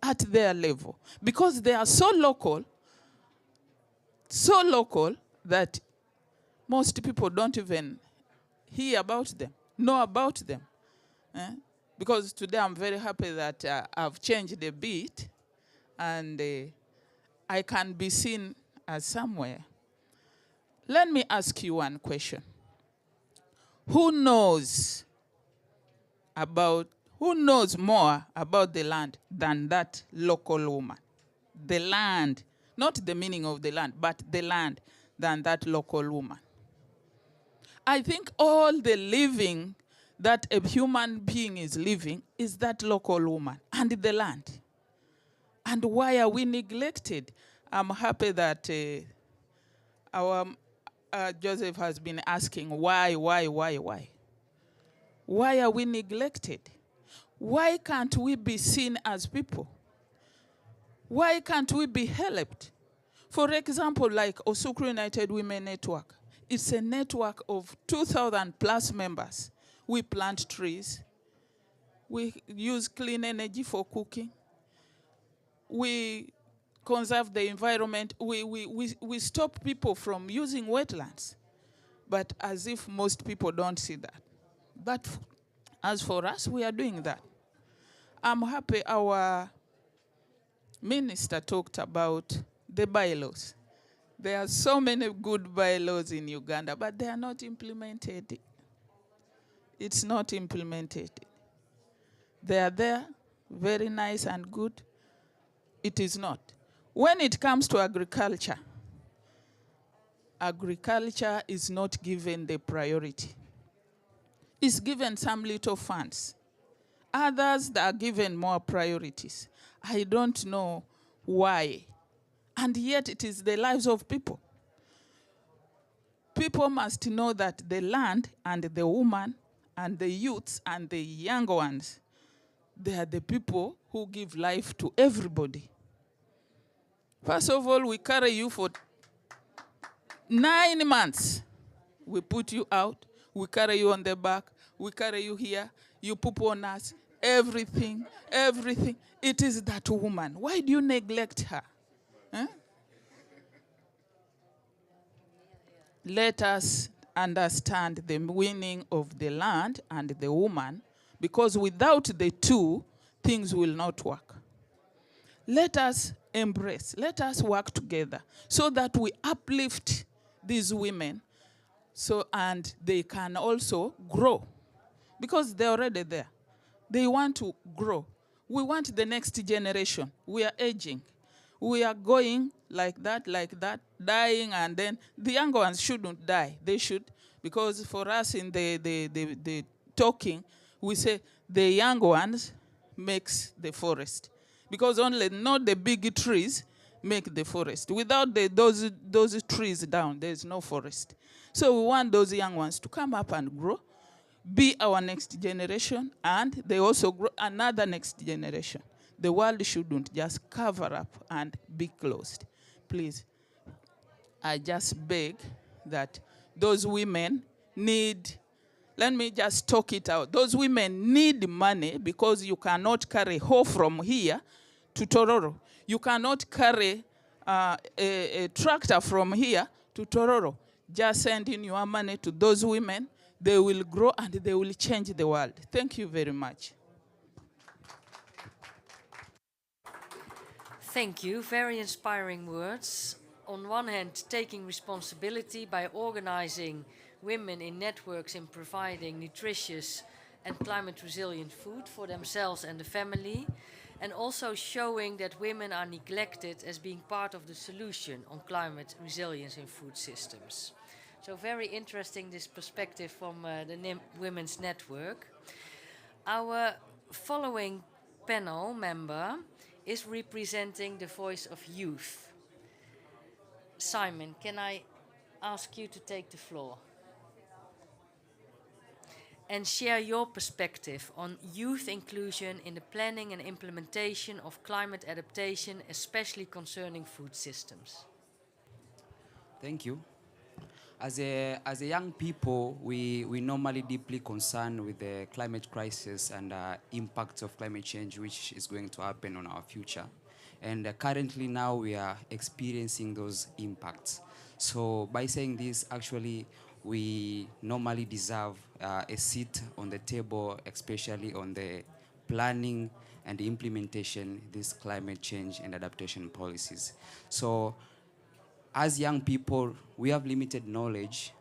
at their level, because they are so local that most people don't even hear about them, know about them. Because today I'm very happy that I've changed a bit and I can be seen as somewhere. Let me ask you one question. Who knows more about the land than that local woman? The land, not the meaning of the land, but the land than that local woman. I think all the living that a human being is living is that local woman and the land. And why are we neglected? I'm happy that our Joseph has been asking why? Why are we neglected? Why can't we be seen as people? Why can't we be helped? For example, like Usukuru United Women Network. It's a network of 2,000 plus members. We plant trees. We use clean energy for cooking. We conserve the environment. We stop people from using wetlands. But as if most people don't see that. But as for us, we are doing that. I'm happy our minister talked about the bylaws. There are so many good bylaws in Uganda, but they are not implemented. It's not implemented. They are there, very nice and good. It is not. When it comes to agriculture, agriculture is not given the priority. It's given some little funds. Others that are given more priorities. I don't know why. And yet it is the lives of people. People must know that the land and the woman and the youths and the young ones, they are the people who give life to everybody. First of all, we carry you for 9 months. We put you out. We carry you on the back. We carry you here. you poop on us, everything, everything. It is that woman. Why do you neglect her? Huh? Let us understand the meaning of the land and the woman, because without the two, things will not work. Let us embrace, let us work together so that we uplift these women and they can also grow, because they're already there. They want to grow. We want the next generation. We are aging. We are going like that, dying, and then the younger ones shouldn't die. They should, because for us in the talking, we say the young ones makes the forest. Because only not the big trees make the forest. Without those trees down, there is no forest. So we want those young ones to come up and grow, be our next generation, and they also grow another next generation. The world shouldn't just cover up and be closed. Please, I just beg that those women need, let me just talk it out. Those women need money, because you cannot carry hoe from here to Tororo. You cannot carry a tractor from here to Tororo. Just send in your money to those women. They will grow and they will change the world. Thank you very much. Thank you. Very inspiring words. On one hand, taking responsibility by organizing women in networks in providing nutritious and climate resilient food for themselves and the family, and also showing that women are neglected as being part of the solution on climate resilience in food systems. So very interesting, this perspective from the Women's Network. Our following panel member is representing the voice of youth. Simon, can I ask you to take the floor and share your perspective on youth inclusion in the planning and implementation of climate adaptation, especially concerning food systems? Thank you. As a young people, we normally deeply concerned with the climate crisis and impacts of climate change, which is going to happen on our future. And currently now we are experiencing those impacts. So by saying this, actually, we normally deserve a seat on the table, especially on the planning and the implementation of these climate change and adaptation policies. So as young people, we have limited knowledge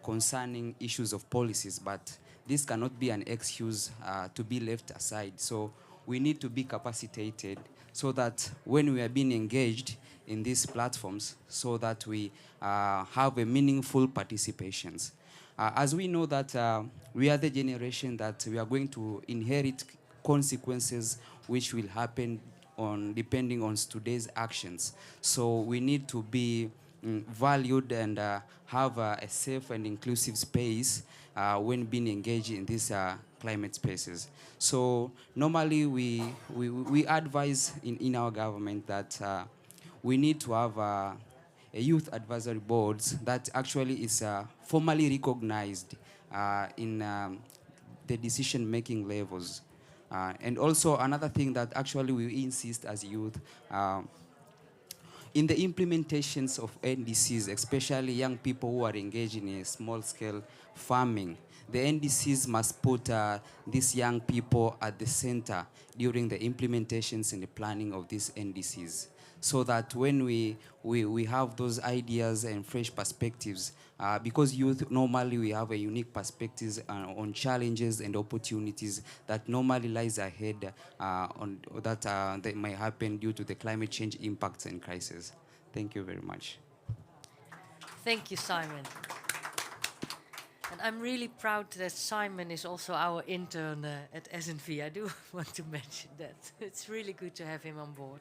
concerning issues of policies, but this cannot be an excuse to be left aside. So we need to be capacitated so that when we are being engaged in these platforms, so that we have a meaningful participations. As we know that we are the generation that we are going to inherit consequences which will happen depending on today's actions. So we need to be valued and have a safe and inclusive space when being engaged in these climate spaces. So normally we advise in our government that we need to have a youth advisory boards that actually is formally recognized in the decision-making levels. And also another thing that actually we insist as youth, in the implementations of NDCs, especially young people who are engaged in a small-scale farming, the NDCs must put these young people at the center during the implementations and the planning of these NDCs, so that when we have those ideas and fresh perspectives, because youth normally we have a unique perspectives on challenges and opportunities that normally lies ahead that might happen due to the climate change impacts and crises. Thank you very much. Thank you, Simon. And I'm really proud that Simon is also our intern at SNV. I do want to mention that. It's really good to have him on board.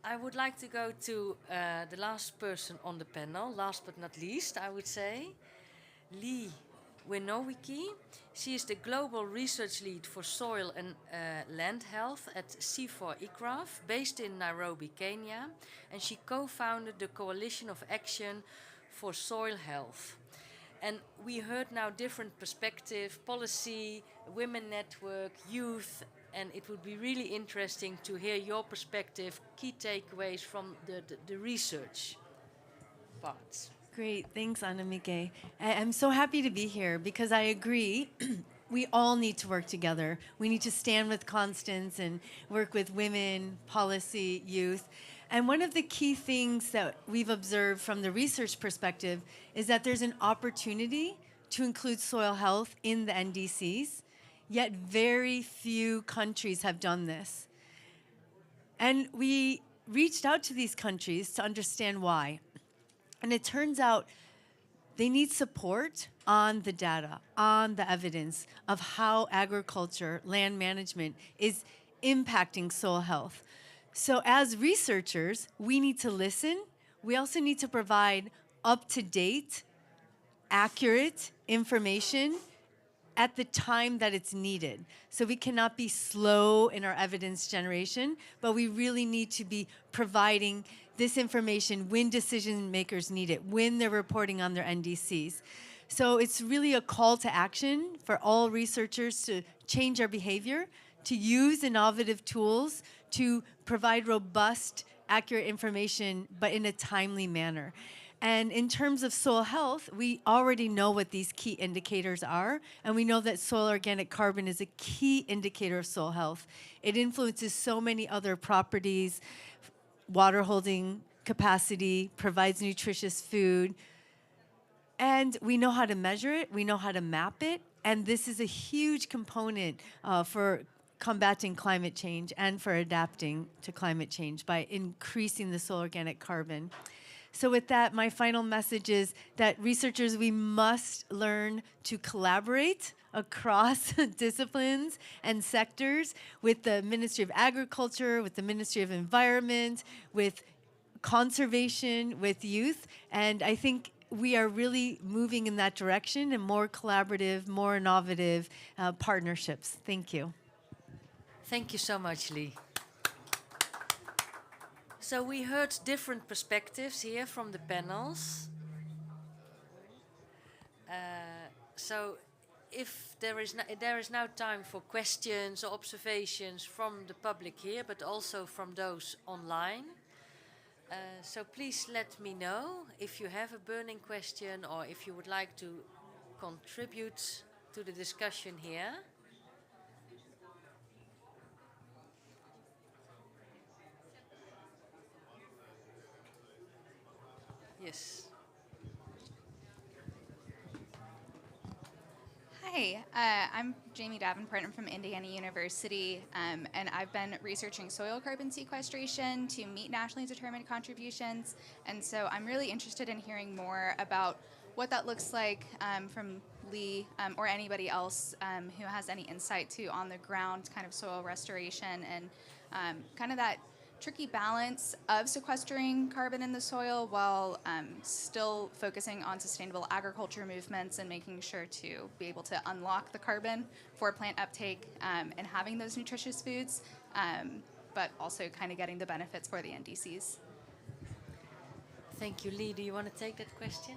I would like to go to the last person on the panel, last but not least, I would say, Lee Winowicki. She is the Global Research Lead for Soil and Land Health at C4ICRAF, based in Nairobi, Kenya, and she co-founded the Coalition of Action for Soil Health. And we heard now different perspective, policy, women network, youth, and it would be really interesting to hear your perspective, key takeaways from the research parts. Great, thanks, Annemieke. I'm so happy to be here because I agree. We all need to work together. We need to stand with Constance and work with women, policy, youth. And one of the key things that we've observed from the research perspective is that there's an opportunity to include soil health in the NDCs, yet very few countries have done this. And we reached out to these countries to understand why. And it turns out they need support on the data, on the evidence of how agriculture, land management is impacting soil health. So as researchers, we need to listen. We also need to provide up-to-date, accurate information at the time that it's needed. So we cannot be slow in our evidence generation, but we really need to be providing this information when decision makers need it, when they're reporting on their NDCs. So it's really a call to action for all researchers to change our behavior, to use innovative tools to provide robust, accurate information, but in a timely manner. And in terms of soil health, we already know what these key indicators are, and we know that soil organic carbon is a key indicator of soil health. It influences so many other properties, water holding capacity, provides nutritious food, and we know how to measure it, we know how to map it, and this is a huge component for combating climate change and for adapting to climate change by increasing the soil organic carbon. So with that, my final message is that researchers, we must learn to collaborate across disciplines and sectors with the Ministry of Agriculture, with the Ministry of Environment, with conservation, with youth. And I think we are really moving in that direction and more collaborative, more innovative partnerships. Thank you. Thank you so much, Lee. So we heard different perspectives here from the panels. So if there is now time for questions or observations from the public here, but also from those online. So please let me know if you have a burning question or if you would like to contribute to the discussion here. Yes. Hi, I'm Jamie Davenport. I'm from Indiana University, and I've been researching soil carbon sequestration to meet nationally determined contributions. And so I'm really interested in hearing more about what that looks like from Lee or anybody else who has any insight to on the ground kind of soil restoration and kind of that tricky balance of sequestering carbon in the soil while still focusing on sustainable agriculture movements and making sure to be able to unlock the carbon for plant uptake and having those nutritious foods, but also kind of getting the benefits for the NDCs. Thank you. Lee, do you want to take that question?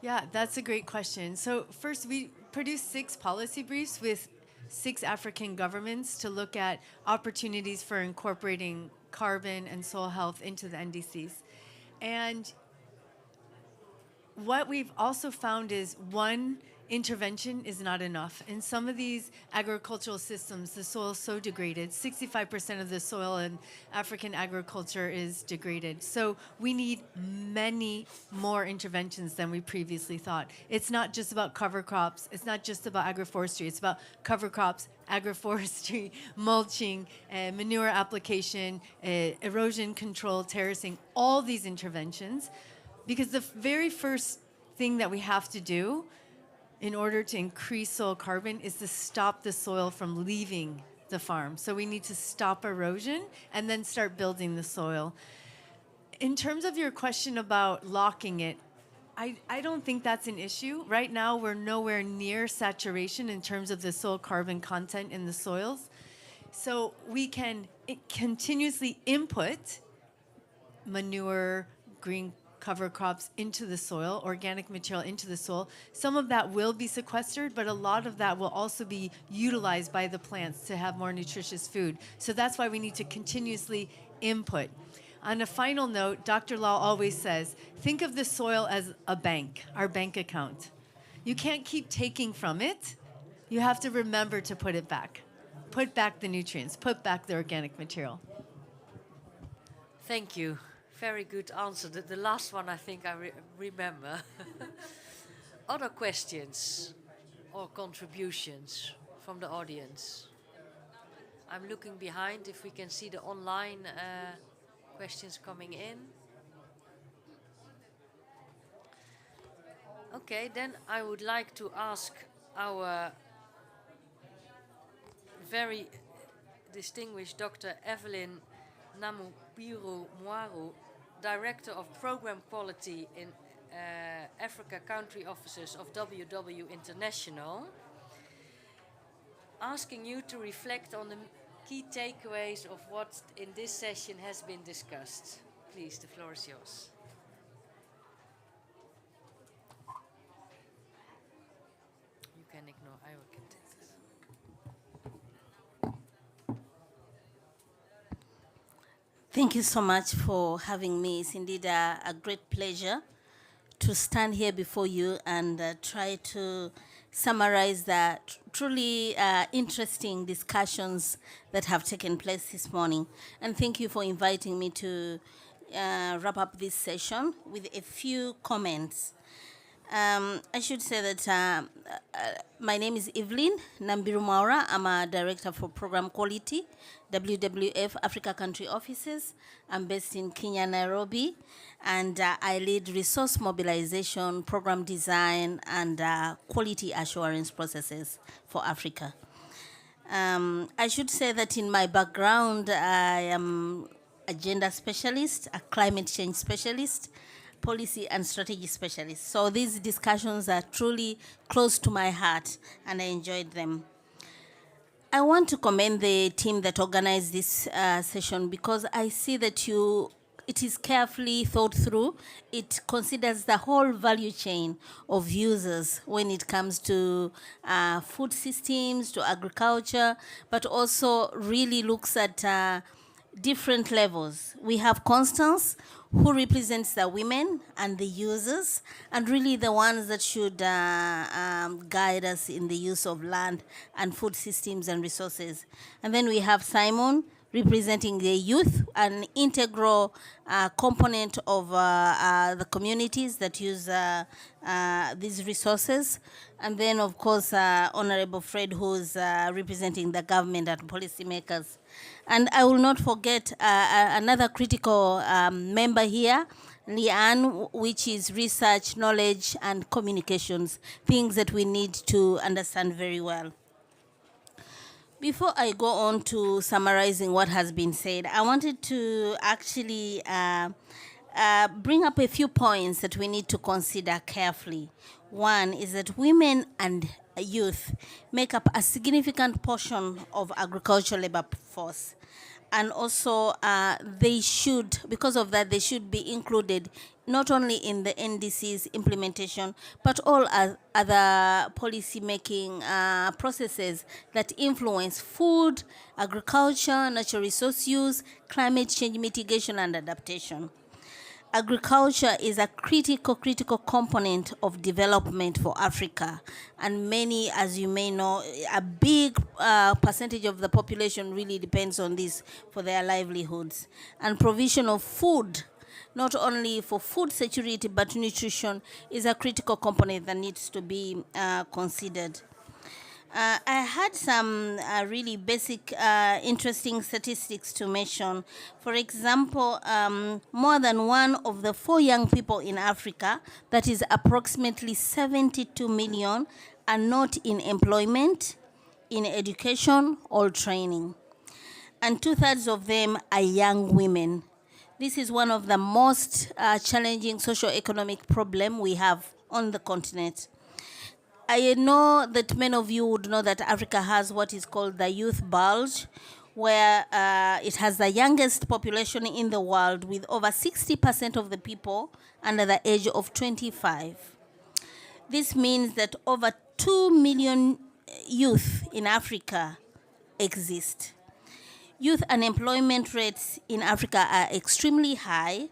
Yeah, that's a great question. So first, we produced 6 policy briefs with 6 African governments to look at opportunities for incorporating carbon and soil health into the NDCs. And what we've also found is one intervention is not enough. In some of these agricultural systems, the soil is so degraded. 65% of the soil in African agriculture is degraded. So we need many more interventions than we previously thought. It's not just about cover crops. It's not just about agroforestry. It's about cover crops, agroforestry, mulching, manure application, erosion control, terracing, all these interventions. Because the very first thing that we have to do in order to increase soil carbon is to stop the soil from leaving the farm. So we need to stop erosion and then start building the soil. In terms of your question about locking it, I don't think that's an issue. Right now, we're nowhere near saturation in terms of the soil carbon content in the soils. So we can continuously input manure, green cover crops into the soil, organic material into the soil. Some of that will be sequestered, but a lot of that will also be utilized by the plants to have more nutritious food. So that's why we need to continuously input. On a final note, Dr. Lau always says, think of the soil as a bank, our bank account. You can't keep taking from it. You have to remember to put it back. Put back the nutrients, put back the organic material. Thank you. Very good answer. The last one I think I remember. Other questions or contributions from the audience? I'm looking behind if we can see the online questions coming in. Okay, then I would like to ask our very distinguished Dr. Evelyn Namubiru Mwaru, Director of Program Quality in Africa Country Offices of WW International, asking you to reflect on the key takeaways of what in this session has been discussed. Please, the floor is yours. You can ignore, I will take this. Thank you so much for having me. It's indeed a great pleasure to stand here before you and try to summarize the truly interesting discussions that have taken place this morning. And thank you for inviting me to wrap up this session with a few comments. I should say that my name is Evelyn Nambiru Mwaru. I'm a Director for Program Quality, WWF Africa Country Offices. I'm based in Kenya, Nairobi, and I lead resource mobilization, program design, and quality assurance processes for Africa. I should say that in my background, I am a gender specialist, a climate change specialist, policy and strategy specialist. So these discussions are truly close to my heart, and I enjoyed them. I want to commend the team that organized this session because I see that it is carefully thought through. It considers the whole value chain of users when it comes to food systems, to agriculture, but also really looks at different levels. We have Constance, who represents the women and the users, and really the ones that should guide us in the use of land and food systems and resources. And then we have Simon, representing the youth, an integral component of the communities that use these resources. And then, of course, Honorable Fred, who's representing the government and policymakers. And I will not forget another critical member here, Leanne, which is research, knowledge, and communications, things that we need to understand very well. Before I go on to summarizing what has been said, I wanted to actually bring up a few points that we need to consider carefully. One is that women and youth make up a significant portion of agricultural labor force. And also they should, because of that, they should be included not only in the NDC's implementation, but all other policy-making processes that influence food, agriculture, natural resource use, climate change mitigation, and adaptation. Agriculture is a critical component of development for Africa. And many, as you may know, a big percentage of the population really depends on this for their livelihoods. And provision of food, not only for food security, but nutrition, is a critical component that needs to be considered. I had some really basic, interesting statistics to mention. For example, more than 1 of the 4 young people in Africa, that is approximately 72 million, are not in employment, in education, or training. And 2/3 of them are young women. This is one of the most challenging socioeconomic problems we have on the continent. I know that many of you would know that Africa has what is called the youth bulge, where it has the youngest population in the world, with over 60% of the people under the age of 25. This means that over 2 million youth in Africa exist. Youth unemployment rates in Africa are extremely high,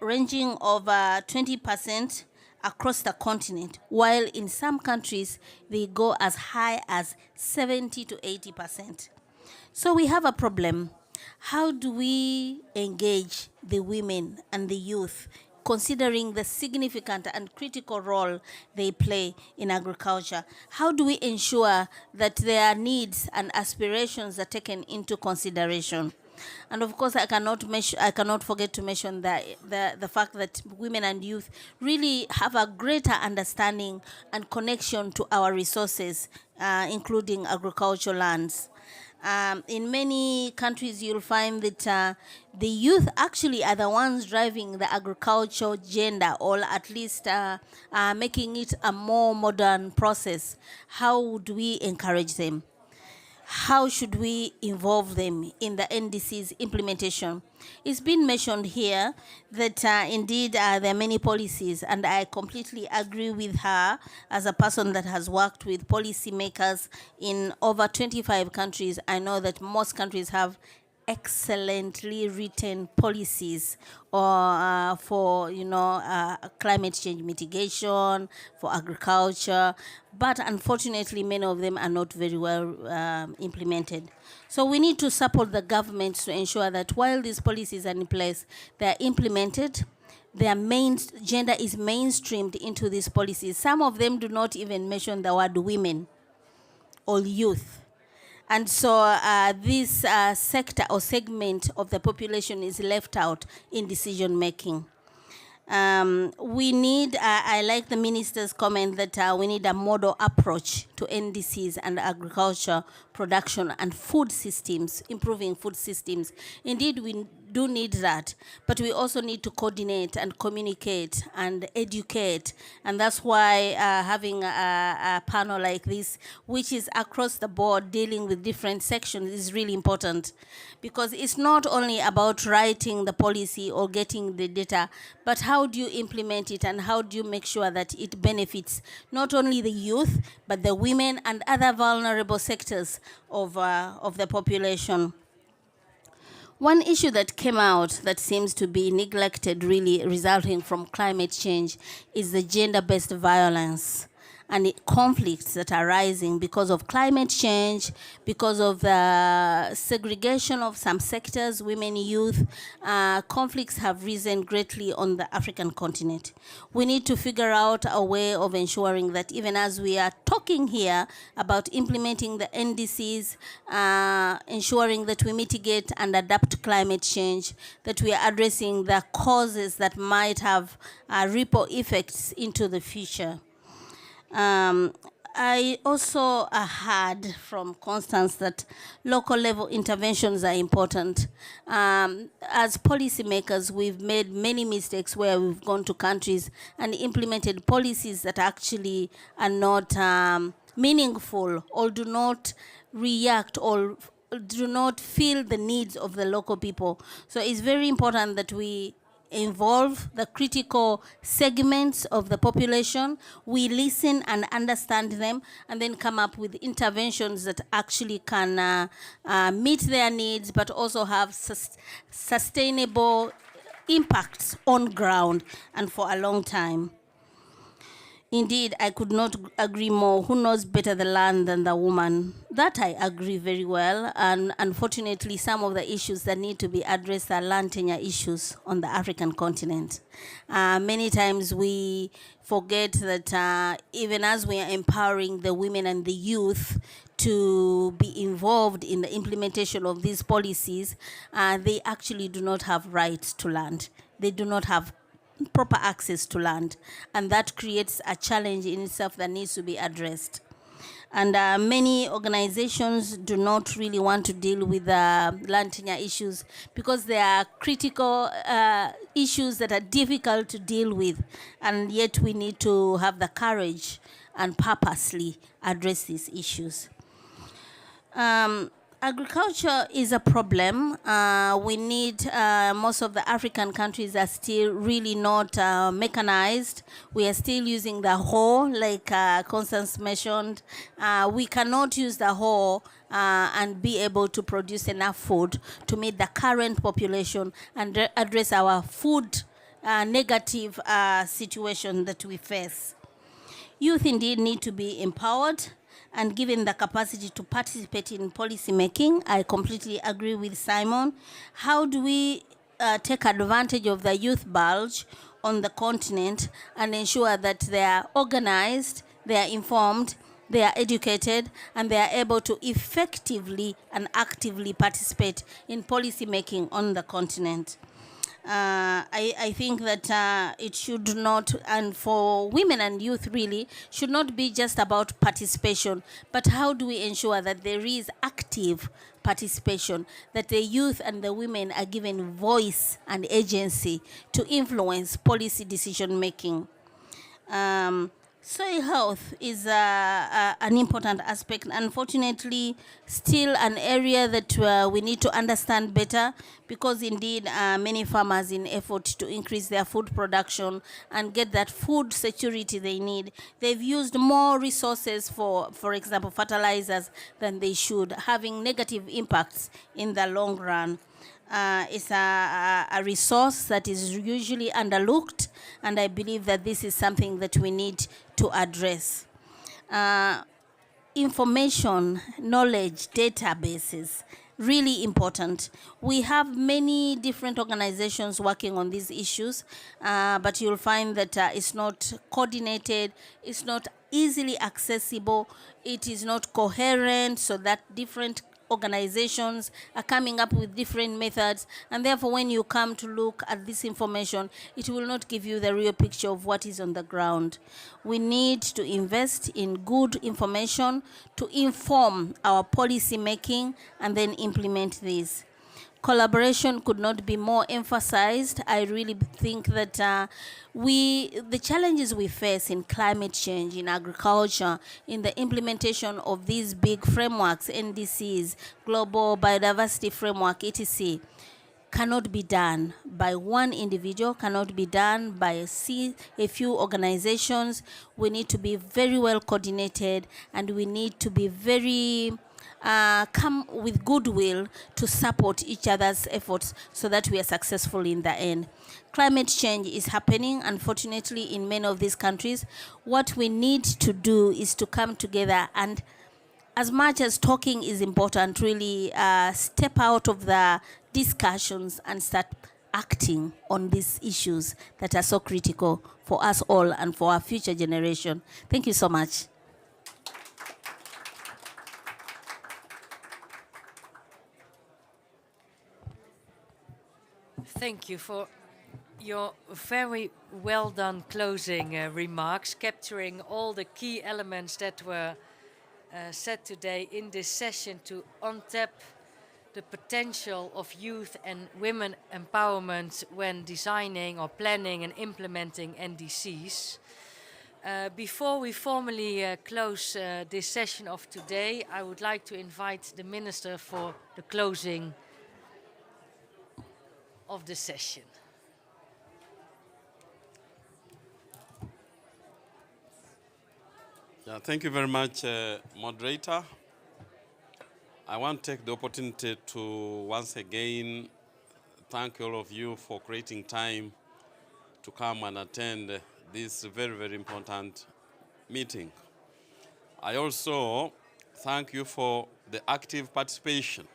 ranging over 20% across the continent, while in some countries they go as high as 70 to 80%. So we have a problem. How do we engage the women and the youth, considering the significant and critical role they play in agriculture? How do we ensure that their needs and aspirations are taken into consideration? And of course, I cannot forget to mention the fact that women and youth really have a greater understanding and connection to our resources, including agricultural lands. In many countries, you'll find that the youth actually are the ones driving the agricultural agenda, or at least making it a more modern process. How would we encourage them? How should we involve them in the NDC's implementation? It's been mentioned here that indeed there are many policies, and I completely agree with her as a person that has worked with policymakers in over 25 countries. I know that most countries have excellently written policies for climate change mitigation, for agriculture, but unfortunately many of them are not very well implemented. So we need to support the governments to ensure that while these policies are in place, they are implemented. Their gender is mainstreamed into these policies. Some of them do not even mention the word women or youth. And so this sector or segment of the population is left out in decision making. We need, I like the minister's comment that we need a model approach to NDCs and agriculture production and food systems, improving food systems. Indeed, we do need that, but we also need to coordinate and communicate and educate. And that's why having a panel like this, which is across the board dealing with different sections, is really important. Because it's not only about writing the policy or getting the data, but how do you implement it and how do you make sure that it benefits not only the youth, but the women and other vulnerable sectors of the population. One issue that came out that seems to be neglected, really resulting from climate change, is the gender-based violence and the conflicts that are rising because of climate change, because of the segregation of some sectors, women, youth. Conflicts have risen greatly on the African continent. We need to figure out a way of ensuring that even as we are talking here about implementing the NDCs, ensuring that we mitigate and adapt to climate change, that we are addressing the causes that might have ripple effects into the future. I also heard from Constance that local level interventions are important. As policymakers, we've made many mistakes where we've gone to countries and implemented policies that actually are not meaningful or do not react or do not feel the needs of the local people. So it's very important that we involve the critical segments of the population, we listen and understand them, and then come up with interventions that actually can meet their needs, but also have sustainable impacts on ground and for a long time. Indeed, I could not agree more. Who knows better the land than the woman? That I agree very well. And unfortunately, some of the issues that need to be addressed are land tenure issues on the African continent. Many times we forget that even as we are empowering the women and the youth to be involved in the implementation of these policies, they actually do not have rights to land. They do not have proper access to land, and that creates a challenge in itself that needs to be addressed. And many organizations do not really want to deal with land tenure issues because they are critical issues that are difficult to deal with, and yet we need to have the courage and purposely address these issues. Agriculture is a problem. We need, most of the African countries are still really not mechanized. We are still using the hoe, like Constance mentioned. We cannot use the hoe and be able to produce enough food to meet the current population and address our food negative situation that we face. Youth indeed need to be empowered and given the capacity to participate in policy making. I completely agree with Simon. How do we take advantage of the youth bulge on the continent and ensure that they are organized, they are informed, they are educated, and they are able to effectively and actively participate in policy making on the continent? I think that it should not, and for women and youth really, should not be just about participation, but how do we ensure that there is active participation, that the youth and the women are given voice and agency to influence policy decision making. Soil health is an important aspect. Unfortunately, still an area that we need to understand better, because indeed many farmers, in effort to increase their food production and get that food security they need, they've used more resources for example, fertilizers than they should, having negative impacts in the long run. It's a resource that is usually underlooked, and I believe that this is something that we need to address. Information, knowledge, databases, really important. We have many different organizations working on these issues, but you'll find that it's not coordinated, it's not easily accessible, it is not coherent, so that different organizations are coming up with different methods, and therefore when you come to look at this information, it will not give you the real picture of what is on the ground. We need to invest in good information to inform our policy making and then implement this. Collaboration could not be more emphasized. I really think that the challenges we face in climate change, in agriculture, in the implementation of these big frameworks, NDCs, Global Biodiversity Framework, etc., cannot be done by one individual, cannot be done by a few organizations. We need to be very well coordinated, and we need to be very come with goodwill to support each other's efforts so that we are successful in the end. Climate change is happening, unfortunately, in many of these countries. What we need to do is to come together and, as much as talking is important, really step out of the discussions and start acting on these issues that are so critical for us all and for our future generation. Thank you so much. Thank you for your very well done closing remarks, capturing all the key elements that were said today in this session to untap the potential of youth and women empowerment when designing or planning and implementing NDCs. Before we formally close this session of today, I would like to invite the Minister for the closing of the session. Yeah, thank you very much, moderator. I want to take the opportunity to once again thank all of you for creating time to come and attend this very, very important meeting. I also thank you for the active participation.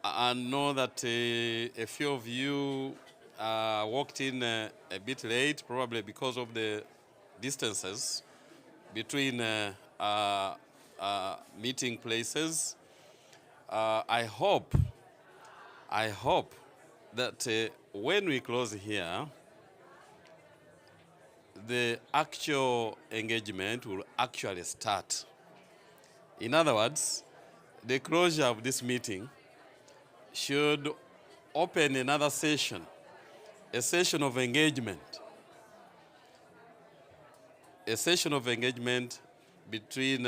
I know that a few of you walked in a bit late, probably because of the distances between meeting places. I hope that when we close here, the actual engagement will actually start. In other words, the closure of this meeting should open another session, a session of engagement. A session of engagement between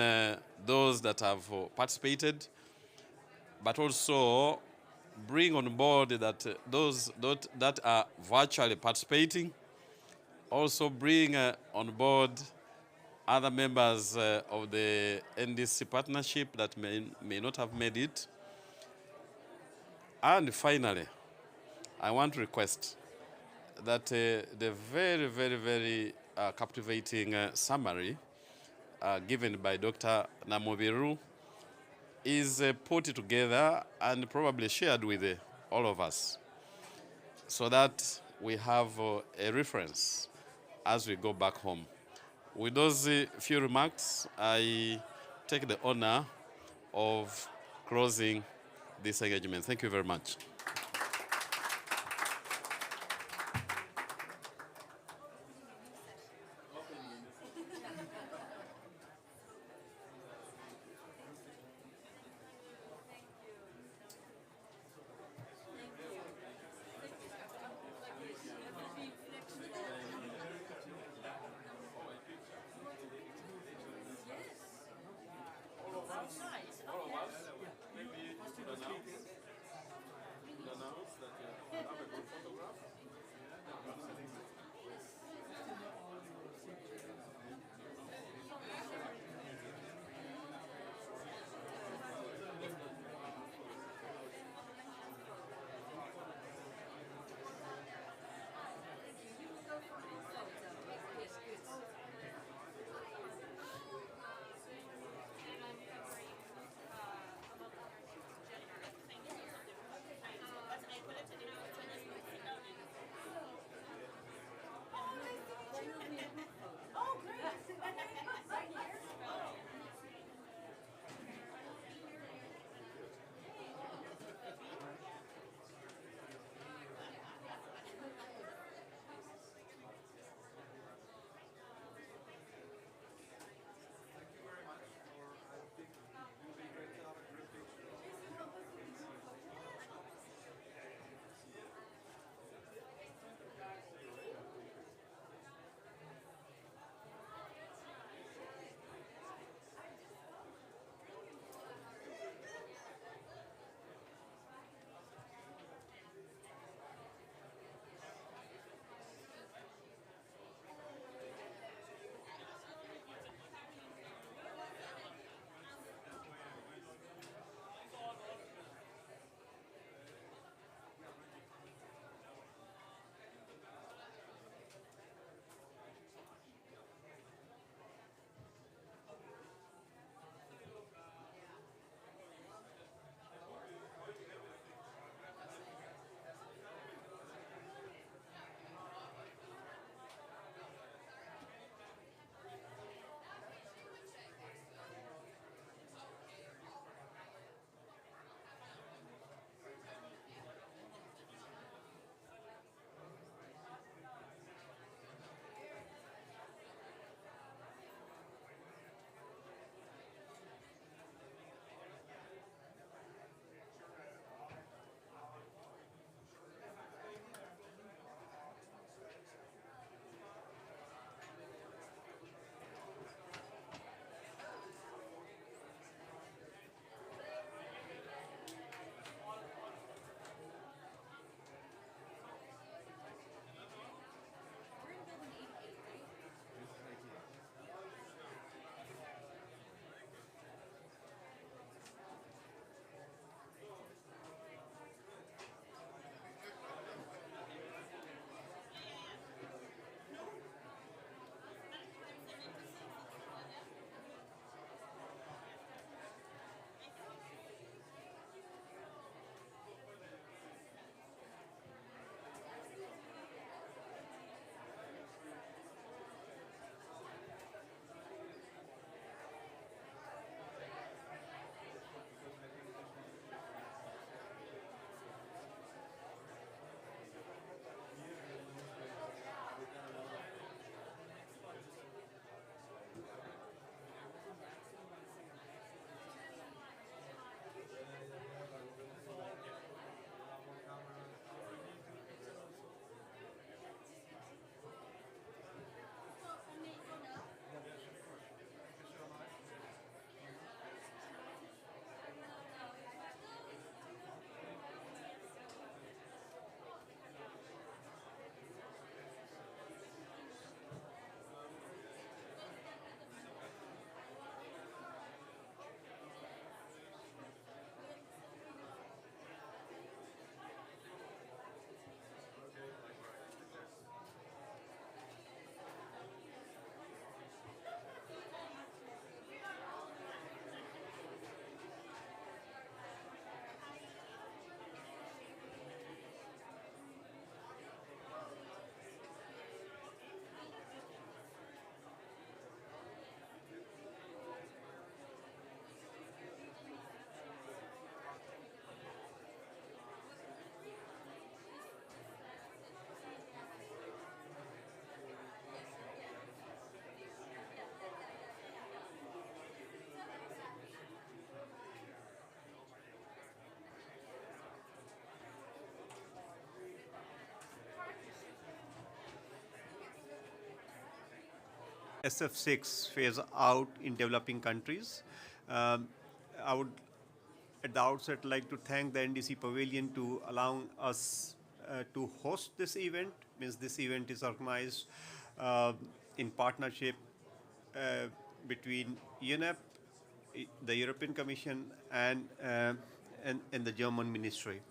those that have participated but also bring on board that those that are virtually participating, also bring on board other members of the NDC partnership that may not have made it. And finally, I want to request that the very, very, very captivating summary given by Dr. Namobiru is put together and probably shared with all of us so that we have a reference as we go back home. With those few remarks, I take the honor of closing this engagement. Thank you very much. SF6 phase out in developing countries. I would at the outset like to thank the NDC Pavilion to allowing us to host this event. Means this event is organized in partnership between UNEP, the European Commission, and the German Ministry.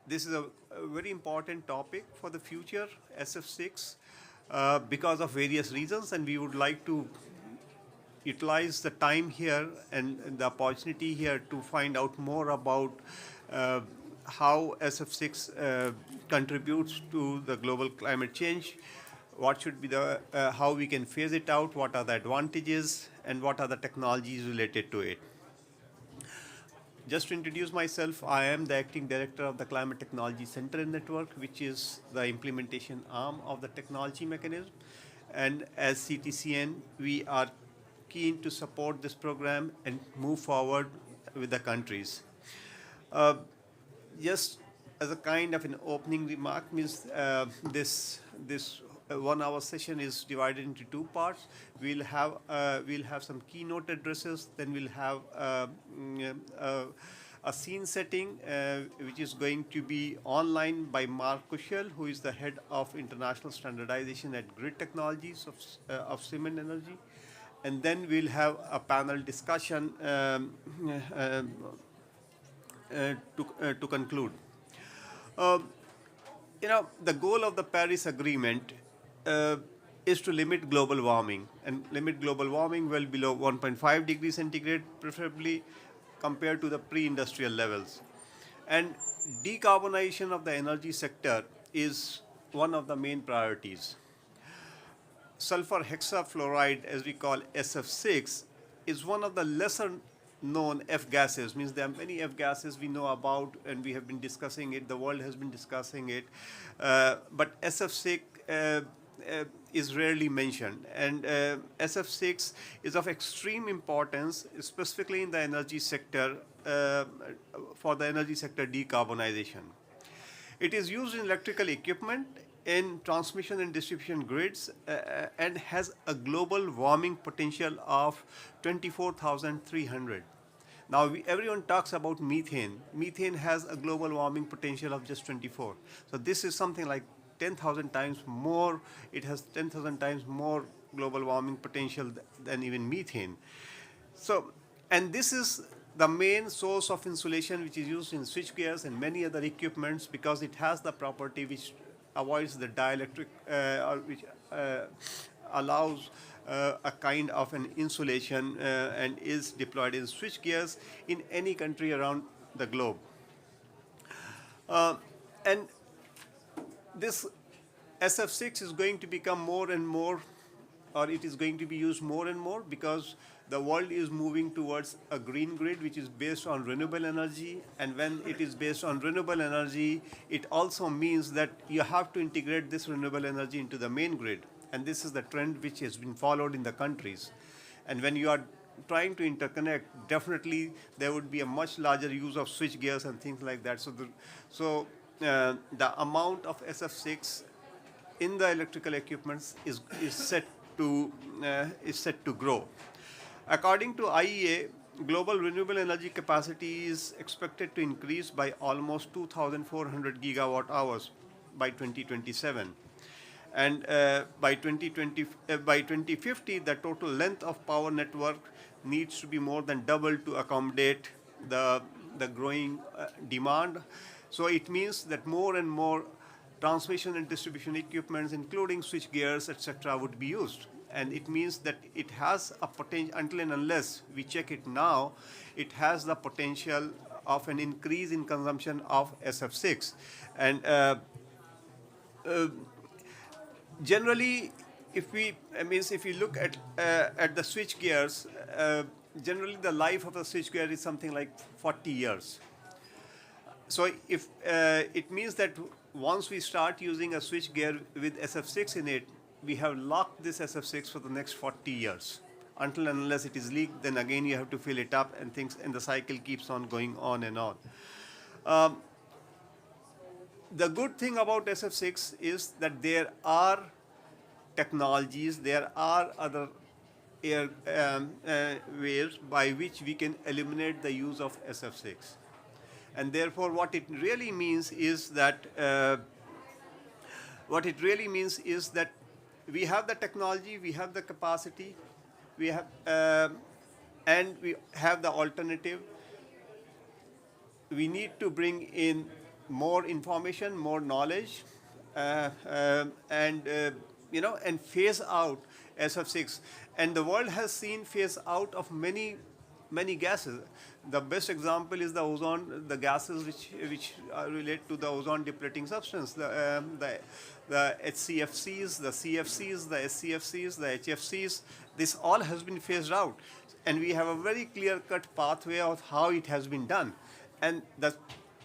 This is a very important topic for the future, SF6, because of various reasons, and we would like to utilize the time here and the opportunity here to find out more about how SF6 contributes to the global climate change, what should be the, how we can phase it out, what are the advantages, and what are the technologies related to it. Just to introduce myself, I am the acting director of the Climate Technology Center and Network, which is the implementation arm of the technology mechanism. And as CTCN, we are keen to support this program and move forward with the countries. Just as a kind of an opening remark, means this 1 hour session is divided into 2 parts. We'll have some keynote addresses, then we'll have a scene setting which is going to be online by Mark Kushel, who is the head of international standardization at Grid Technologies of Siemens Energy. And then we'll have a panel discussion to conclude. The goal of the Paris Agreement is to limit global warming, and limit global warming well below 1.5 degrees centigrade, preferably compared to the pre-industrial levels. And decarbonization of the energy sector is one of the main priorities. Sulfur hexafluoride, as we call SF6, is one of the lesser known F gases. Means there are many F gases we know about and we have been discussing it, the world has been discussing it, but SF6 is rarely mentioned, and SF6 is of extreme importance, specifically in the energy sector, for the energy sector decarbonization. It is used in electrical equipment, in transmission and distribution grids, and has a global warming potential of 24,300. Now, everyone talks about methane. Methane has a global warming potential of just 24. So this is something like 10,000 times more. It has 10,000 times more global warming potential than even methane. So, and this is the main source of insulation which is used in switchgears and many other equipments, because it has the property which avoids the dielectric, or which allows a kind of an insulation and is deployed in switchgears in any country around the globe. And this SF6 is going to become more and more, or it is going to be used more and more, because the world is moving towards a green grid which is based on renewable energy. And when it is based on renewable energy, it also means that you have to integrate this renewable energy into the main grid. And this is the trend which has been followed in the countries. And when you are trying to interconnect, definitely there would be a much larger use of switch gears and things like that. So the amount of SF6 in the electrical equipments is set to grow. According to IEA, global renewable energy capacity is expected to increase by almost 2,400 gigawatt hours by 2027. And by 2050, the total length of power network needs to be more than double to accommodate the growing demand. So it means that more and more transmission and distribution equipments, including switch gears, etc., would be used. And it means that it has a potential, until and unless we check it now, it has the potential of an increase in consumption of SF6. And generally, if you look at the switch gears, generally the life of a switch gear is something like 40 years. So if it means that once we start using a switch gear with SF6 in it, we have locked this SF6 for the next 40 years. Until and unless it is leaked, then again you have to fill it up, and the cycle keeps on going on and on. The good thing about SF6 is that there are technologies, there are other air ways by which we can eliminate the use of SF6. And therefore, what it really means is that we have the technology, we have the capacity, we have and we have the alternative. We need to bring in more information, more knowledge, and and phase out SF6. And the world has seen phase out of many gases. The best example is the ozone, the gases which relate to the ozone depleting substance, the HCFCs, the CFCs, the SCFCs, the HFCs. This all has been phased out, and we have a very clear-cut pathway of how it has been done. And that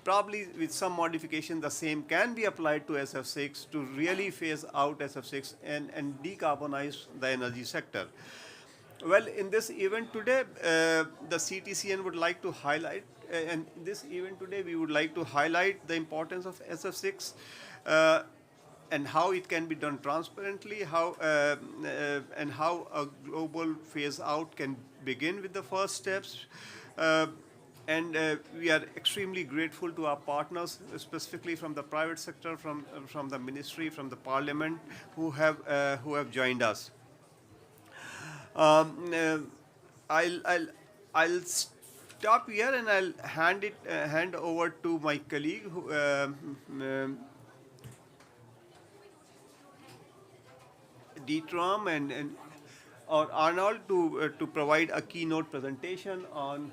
probably with some modification, the same can be applied to SF6 to really phase out SF6 and decarbonize the energy sector. Well, in this event today, the CTCN would like to highlight, and in this event today, we would like to highlight the importance of SF6 and how it can be done transparently, and how a global phase out can begin with the first steps. And we are extremely grateful to our partners, specifically from the private sector, from the ministry, from the parliament, who have joined us. I'll stop here and I'll hand over to my colleague, Dietram or Arnold to provide a keynote presentation on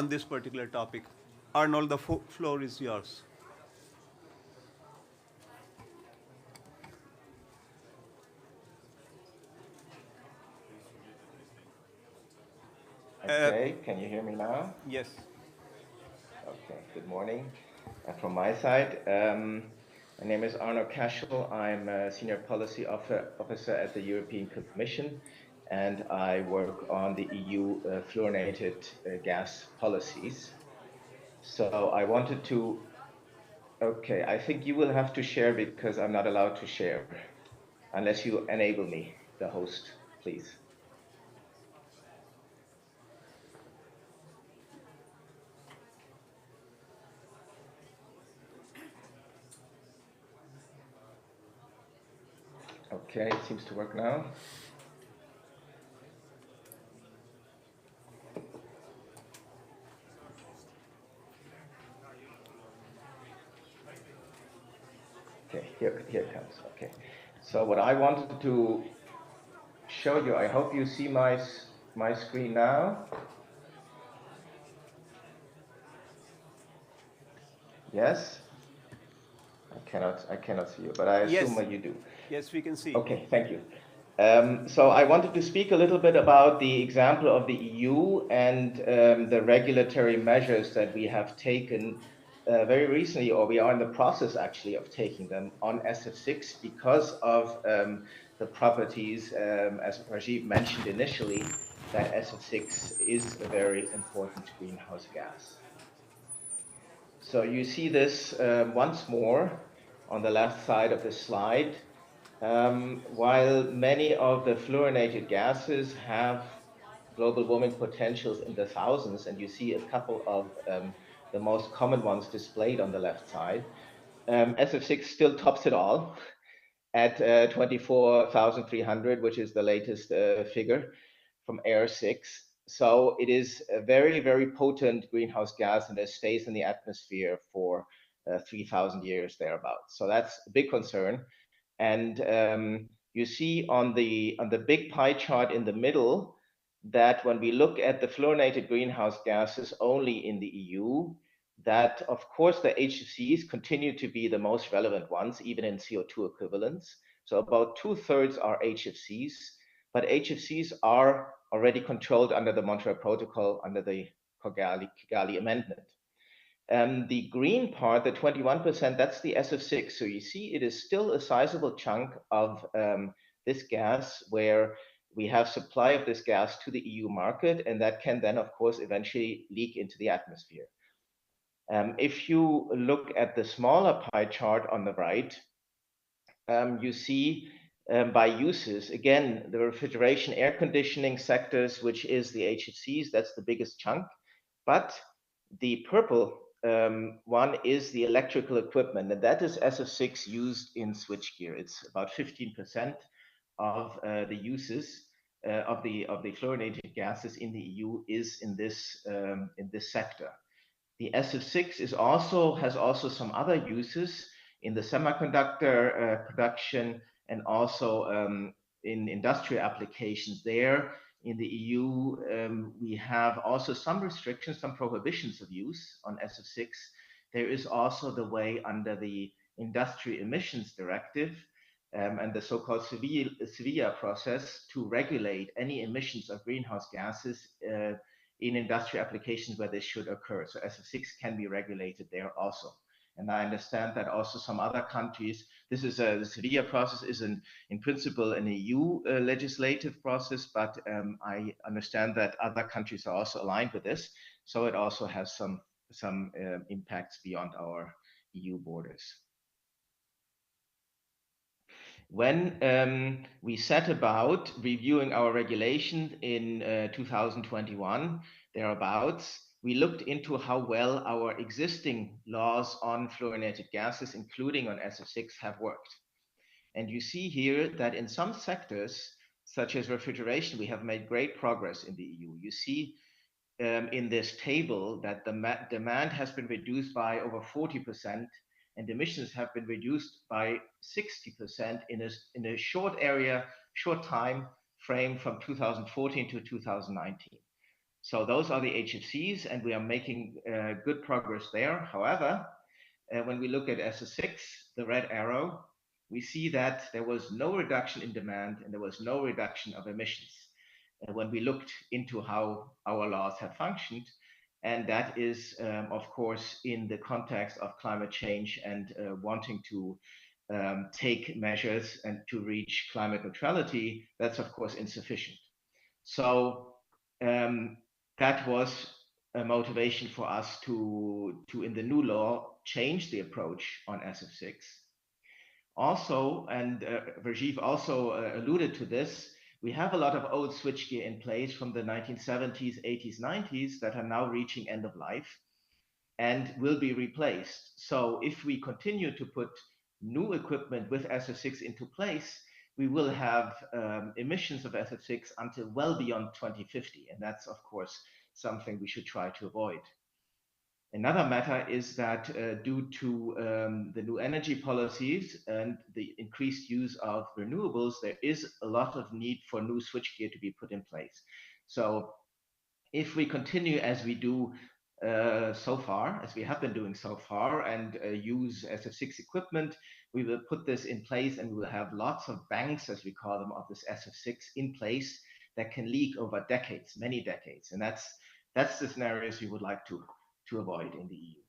this particular topic. Arnold, the floor is yours. Okay, can you hear me now? Yes. Okay, good morning. From my side, my name is Arno Cashel. I'm a Senior Policy Officer at the European Commission, and I work on the EU fluorinated gas policies. So I wanted to, okay, I think you will have to share because I'm not allowed to share, unless you enable me, the host, please. Okay, it seems to work now. Okay, here it comes. Okay, so what I wanted to show you, I hope you see my screen now. Yes? I cannot see you, but I assume that you do. Yes, we can see. Okay, thank you. So I wanted to speak a little bit about the example of the EU and the regulatory measures that we have taken very recently, or we are in the process actually of taking them on SF6 because of the properties, as Rajiv mentioned initially, that SF6 is a very important greenhouse gas. So you see this once more on the left side of the slide. While many of the fluorinated gases have global warming potentials in the thousands, and you see a couple of the most common ones displayed on the left side, SF6 still tops it all at 24,300, which is the latest figure from AR6. So it is a very, very potent greenhouse gas, and it stays in the atmosphere for 3,000 years thereabouts. So that's a big concern. And you see on the big pie chart in the middle that when we look at the fluorinated greenhouse gases only in the EU, that of course the HFCs continue to be the most relevant ones, even in CO2 equivalents. So about 2/3 are HFCs, but HFCs are already controlled under the Montreal Protocol, under the Kigali Amendment. The green part, the 21%, that's the SF6. So you see it is still a sizable chunk of this gas where we have supply of this gas to the EU market, and that can then, of course, eventually leak into the atmosphere. If you look at the smaller pie chart on the right, you see by uses, again, the refrigeration, air conditioning sectors, which is the HFCs, that's the biggest chunk. But the purple one is the electrical equipment, and that is SF6 used in switchgear. It's about 15% of the uses of the fluorinated gases in the EU is in this sector. The SF6 has also some other uses in the semiconductor production and also in industrial applications. There in the EU, we have also some restrictions, some prohibitions of use on SF6. There is also the way under the Industrial Emissions Directive and the so-called Sevilla process to regulate any emissions of greenhouse gases in industrial applications where this should occur. So SF6 can be regulated there also. And I understand that also some other countries, the Sevilla process is in principle an EU legislative process, but I understand that other countries are also aligned with this. So it also has some impacts beyond our EU borders. When we set about reviewing our regulation in 2021, thereabouts, we looked into how well our existing laws on fluorinated gases, including on SF6, have worked. And you see here that in some sectors, such as refrigeration, we have made great progress in the EU. You see in this table that the demand has been reduced by over 40%, and emissions have been reduced by 60% in a short time frame from 2014 to 2019. So those are the HFCs, and we are making good progress there. However, when we look at SF6, the red arrow, we see that there was no reduction in demand and there was no reduction of emissions when we looked into how our laws have functioned. And that is, of course, in the context of climate change and wanting to take measures and to reach climate neutrality, that's, of course, insufficient. So that was a motivation for us to in the new law, change the approach on SF6. Also, and Rajiv also alluded to this, we have a lot of old switchgear in place from the 1970s, 80s, 90s that are now reaching end of life and will be replaced. So if we continue to put new equipment with SF6 into place, we will have emissions of SF6 until well beyond 2050. And that's, of course, something we should try to avoid. Another matter is that due to the new energy policies and the increased use of renewables, there is a lot of need for new switchgear to be put in place. So if we continue as we do so far, as we have been doing so far, and use SF6 equipment, we will put this in place and we will have lots of banks, as we call them, of this SF6 in place that can leak over decades, many decades. And that's the scenarios we would like to avoid in the EU.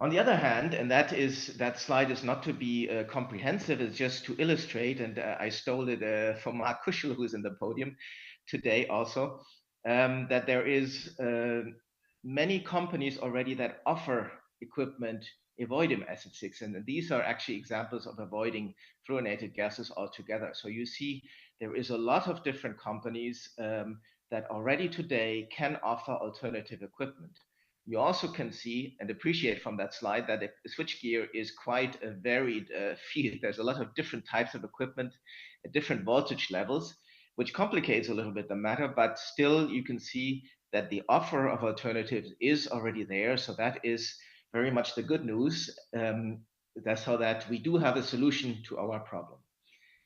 On the other hand, and that slide is not to be comprehensive, it's just to illustrate, and I stole it from Mark Kuschel, who's in the podium today also, that there is many companies already that offer equipment avoiding SF6, and these are actually examples of avoiding fluorinated gases altogether. So you see there is a lot of different companies that already today can offer alternative equipment. You also can see and appreciate from that slide that switchgear is quite a varied field. There's a lot of different types of equipment at different voltage levels, which complicates a little bit the matter, but still you can see that the offer of alternatives is already there. So that is very much the good news. That's how that we do have a solution to our problem.